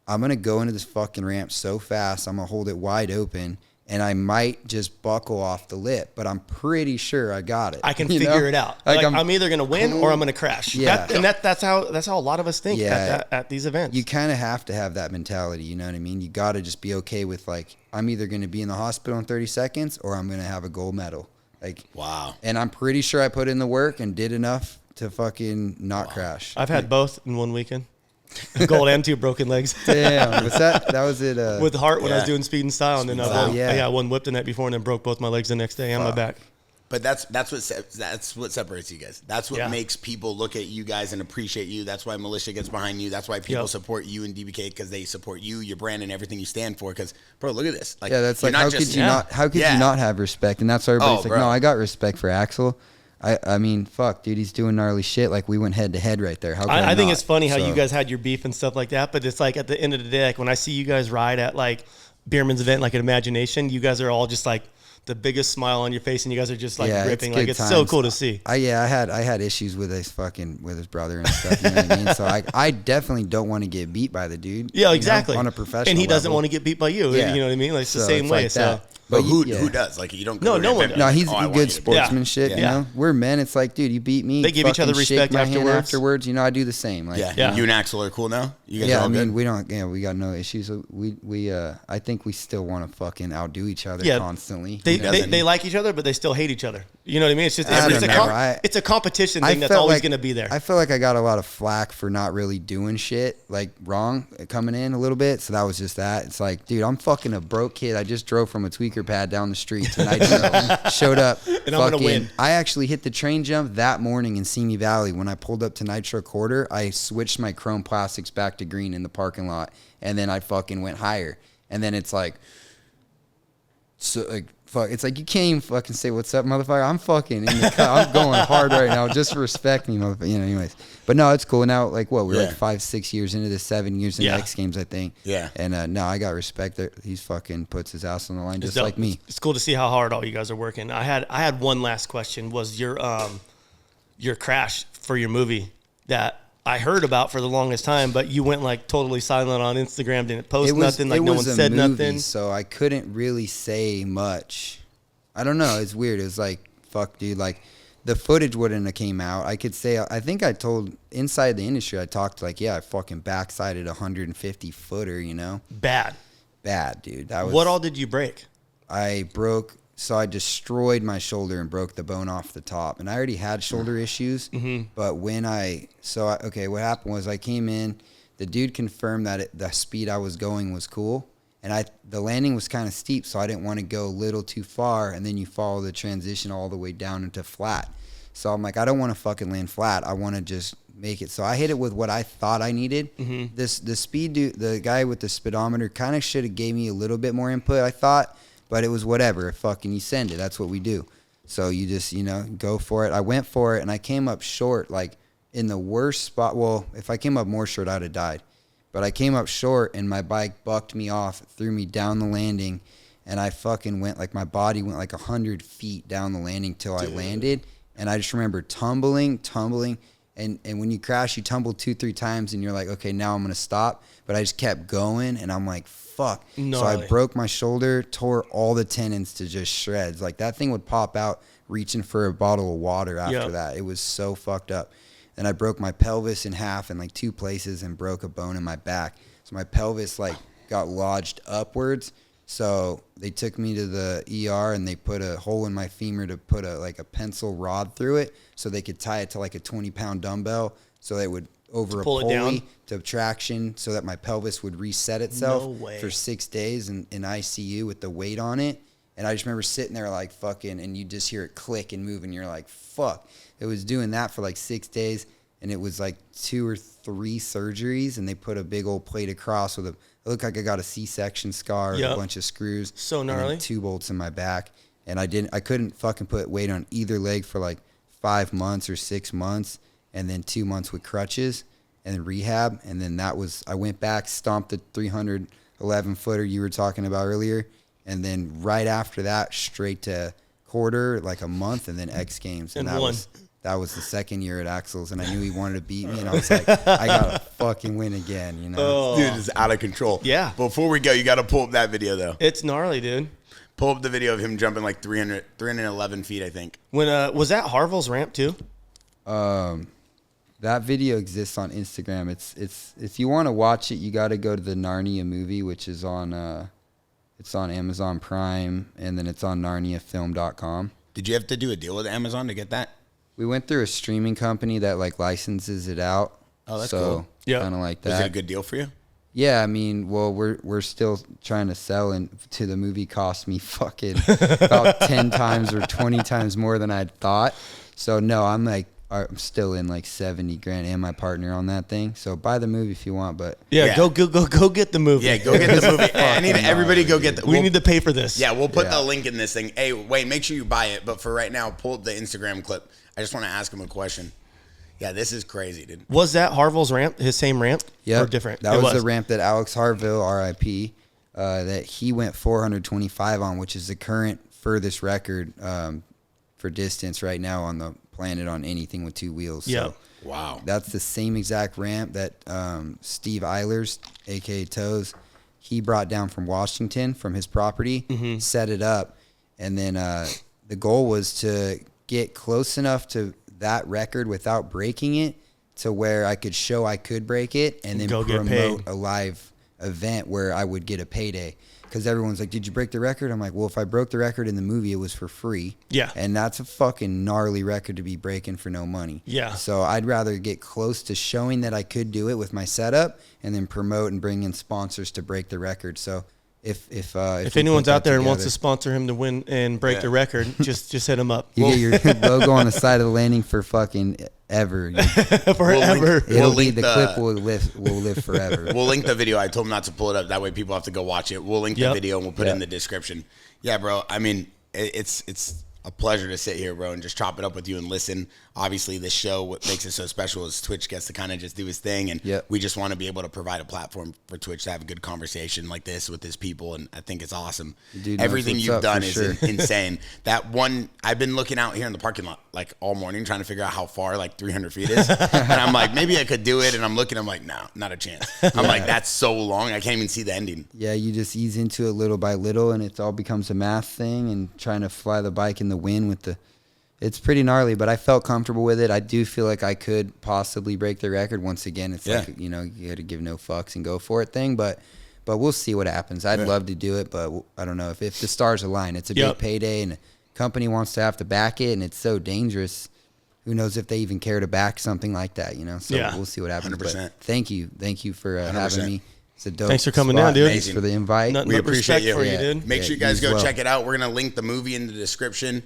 I'm going to go into this fucking ramp so fast, I'm going to hold it wide open, and I might just buckle off the lip, but I'm pretty sure I got it. I can figure it out. Like I'm either gonna win or I'm gonna crash. Yeah. That's how a lot of us think at these events. You kind of have to have that mentality, you know what I mean? You got to just be okay with like, I'm either going to be in the hospital in 30 seconds or I'm going to have a gold medal. Like, wow. And I'm pretty sure I put in the work and did enough to fucking not crash. I've had both in one weekend. Gold and 2 broken legs. Damn, was that was it? With heart when I was doing speed and style, and then I got one whipped the night before, and then broke both my legs the next day on my back. But that's what separates you guys. That's what makes people look at you guys and appreciate you. That's why militia gets behind you. That's why people support you and DBK, because they support you, your brand, and everything you stand for. Because bro, look at this. Like, that's like how could you not have respect? And that's why everybody's like, no, I got respect for Axel. I mean, fuck, dude, he's doing gnarly shit. Like, we went head to head right there. How could I think it's funny how you guys had your beef and stuff like that, but it's like at the end of the day, like when I see you guys ride at like Bierman's event, like an Imagination, you guys are all just like the biggest smile on your face, and you guys are just like ripping. Like, it's so cool to see. I had issues with his brother and stuff. You know what I mean? So I definitely don't want to get beat by the dude. Yeah, exactly. On a professional and he doesn't level. want to get beat by you. Yeah. You know what I mean? Like, it's the So same it's way. like so. that. But who does? Like, you don't. No one does. No, he's I want good you to- sportsmanship. Yeah. You know, we're men. It's like, dude, you beat me. They give each other fucking shake respect my hand afterwards. afterwards. You know, I do the same. Like, Yeah. You and Axel are cool now. You guys are all I mean, good? we don't. Yeah, we got no issues. I think we still want to fucking outdo each other constantly. They like each other, but they still hate each other. You know what I mean? It's just it's a competition thing that's always going to be there. I feel like I got a lot of flack for not really doing shit like wrong coming in a little bit. So that was just that. It's like, dude, I'm fucking a broke kid. I just drove from a tweaker pad down the street tonight. Showed up. And I'm gonna win. I actually hit the train jump that morning in Simi Valley. When I pulled up to Nitro Quarter, I switched my chrome plastics back to green in the parking lot, and then I fucking went higher. And then it's like, so like, fuck. It's like you can't even fucking say what's up, motherfucker. I'm fucking in the car. I'm going hard right now. Just respect me, motherfucker. You know, anyways. But no, it's cool. Now, like, what? We're like 5-6 years into this, 7 years into X Games, I think. Yeah. And no, I got respect. He's fucking puts his ass on the line just like me. It's cool to see how hard all you guys are working. I had one last question. Was your crash for your movie that I heard about for the longest time, but you went like totally silent on Instagram, didn't post nothing, like no one said nothing. So I couldn't really say much. I don't know. It's weird. It was like, fuck, dude. Like, the footage wouldn't have came out. I could say, I think I told inside the industry, I talked like, I fucking backsided 150 footer, you know? Bad, dude. That was. What all did you break? I destroyed my shoulder and broke the bone off the top. And I already had shoulder issues. Mm-hmm. But when what happened was I came in, the dude confirmed that the speed I was going was cool. And the landing was kind of steep, so I didn't want to go a little too far, and then you follow the transition all the way down into flat. So I'm like, I don't want to fucking land flat. I want to just make it. So I hit it with what I thought I needed. Mm-hmm. The speed dude, the guy with the speedometer kind of should have gave me a little bit more input, I thought, but it was whatever. Fucking you send it. That's what we do. So you just, go for it. I went for it, and I came up short, like in the worst spot. Well, if I came up more short, I'd have died. But I came up short, and my bike bucked me off, threw me down the landing, and I fucking went, like, my body went like 100 feet down the landing till I landed. And I just remember tumbling. And when you crash, you tumble 2-3 times, and you're like, okay, now I'm going to stop. But I just kept going, and I'm like, fuck. Gnarly. So I broke my shoulder, tore all the tendons to just shreds. Like, that thing would pop out reaching for a bottle of water after that. It was so fucked up. And I broke my pelvis in half in like 2 places and broke a bone in my back. So my pelvis like got lodged upwards. So they took me to the ER and they put a hole in my femur to put a pencil rod through it so they could tie it to like a 20-pound dumbbell so they would over a pulley to traction so that my pelvis would reset itself for 6 days in ICU with the weight on it. And I just remember sitting there like fucking, and you just hear it click and move and you're like, fuck. It was doing that for like 6 days, and it was like 2 or 3 surgeries, and they put a big old plate across with it looked like I got a C-section scar, a bunch of screws. So gnarly. And 2 bolts in my back. And I couldn't fucking put weight on either leg for like 5 months or 6 months, and then 2 months with crutches and then rehab. And then I went back, stomped the 311 footer you were talking about earlier. And then right after that, straight to quarter, like a month, and then X Games. And that was the second year at Axel's, and I knew he wanted to beat me, and I was like, I gotta fucking win again, you know? Oh. Dude, it's out of control. Yeah. Before we go, you gotta pull up that video, though. It's gnarly, dude. Pull up the video of him jumping like 311 feet, I think. When was that Harville's ramp too? That video exists on Instagram. It's if you want to watch it, you got to go to the Narnia movie, which is on it's on Amazon Prime, and then it's on NarniaFilm.com. Did you have to do a deal with Amazon to get that? We went through a streaming company that like licenses it out. Oh, that's cool. Yeah, kind of like that. Was it a good deal for you? Yeah, I mean, well, we're still trying to sell, and to the movie cost me fucking about 10 times or 20 times more than I'd thought. So no, I'm still in like 70 grand and my partner on that thing. So buy the movie if you want, but go get the movie. Yeah, go get the movie. I need everybody go get the. We need to pay for this. Yeah, we'll put the link in this thing. Hey, wait, make sure you buy it. But for right now, pull up the Instagram clip. I just want to ask him a question. Yeah, this is crazy, dude. Was that Harville's ramp, his same ramp? Yeah, or different? That was the ramp that Alex Harville, RIP, that he went 425 on, which is the current furthest record for distance right now on the planet on anything with 2 wheels. Yeah. So wow. That's the same exact ramp that Steve Eilers, a.k.a. Toes, he brought down from Washington from his property, set it up, and then the goal was to get close enough to that record without breaking it to where I could show I could break it and then promote a live event where I would get a payday. Because everyone's like, did you break the record? I'm like, well, if I broke the record in the movie, it was for free. Yeah. And that's a fucking gnarly record to be breaking for no money. Yeah. So I'd rather get close to showing that I could do it with my setup and then promote and bring in sponsors to break the record. So if anyone's out there and wants to sponsor him to win and break the record, just hit him up. You get your logo on the side of the landing for fucking ever. Forever. The clip will live forever. We'll link the video. I told him not to pull it up. That way people have to go watch it. We'll link the video and we'll put it in the description. Yeah, bro. I mean, it's a pleasure to sit here, bro, and just chop it up with you and listen. Obviously, this show, what makes it so special is Twitch gets to kind of just do his thing, and we just want to be able to provide a platform for Twitch to have a good conversation like this with his people, and I think it's awesome. Dude, everything you've done is insane. That one, I've been looking out here in the parking lot like all morning trying to figure out how far like 300 feet is, and I'm like, maybe I could do it, and I'm looking, I'm like, no, not a chance. I'm like, that's so long, I can't even see the ending. Yeah, you just ease into it little by little, and it all becomes a math thing, and trying to fly the bike in the wind with the... It's pretty gnarly, but I felt comfortable with it. I do feel like I could possibly break the record. Once again, it's like, you know, you got to give no fucks and go for it thing, but we'll see what happens. I'd love to do it, but I don't know. If the stars align, it's a big payday, and a company wants to have to back it, and it's so dangerous. Who knows if they even care to back something like that, you know? So we'll see what happens. 100%. But thank you for having me. It's a dope Thanks for coming down, dude. Thanks for the invite. We appreciate you. For you, dude. Make sure you guys go check it out. We're going to link the movie in the description.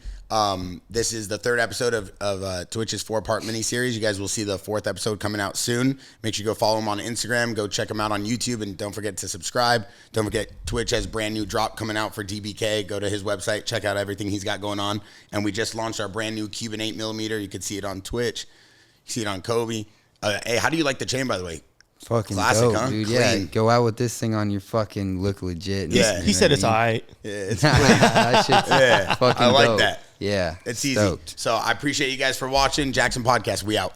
This is the 3rd episode of Twitch's 4-part miniseries. You guys will see the 4th episode coming out soon. Make sure you go follow him on Instagram. Go check him out on YouTube, and don't forget to subscribe. Don't forget Twitch has brand new drop coming out for DBK. Go to his website. Check out everything he's got going on. And we just launched our brand new Cuban 8mm. You can see it on Twitch. You can see it on Colby. Hey, how do you like the chain, by the way? Fucking classic, dope, huh? dude. Clean. Yeah, go out with this thing on your fucking look legit. Yeah, he said it's all right. Yeah, it's clean. That shit's fucking I like dope. that. Yeah, it's stoked. easy. So I appreciate you guys for watching. JAXXON Podcast, we out.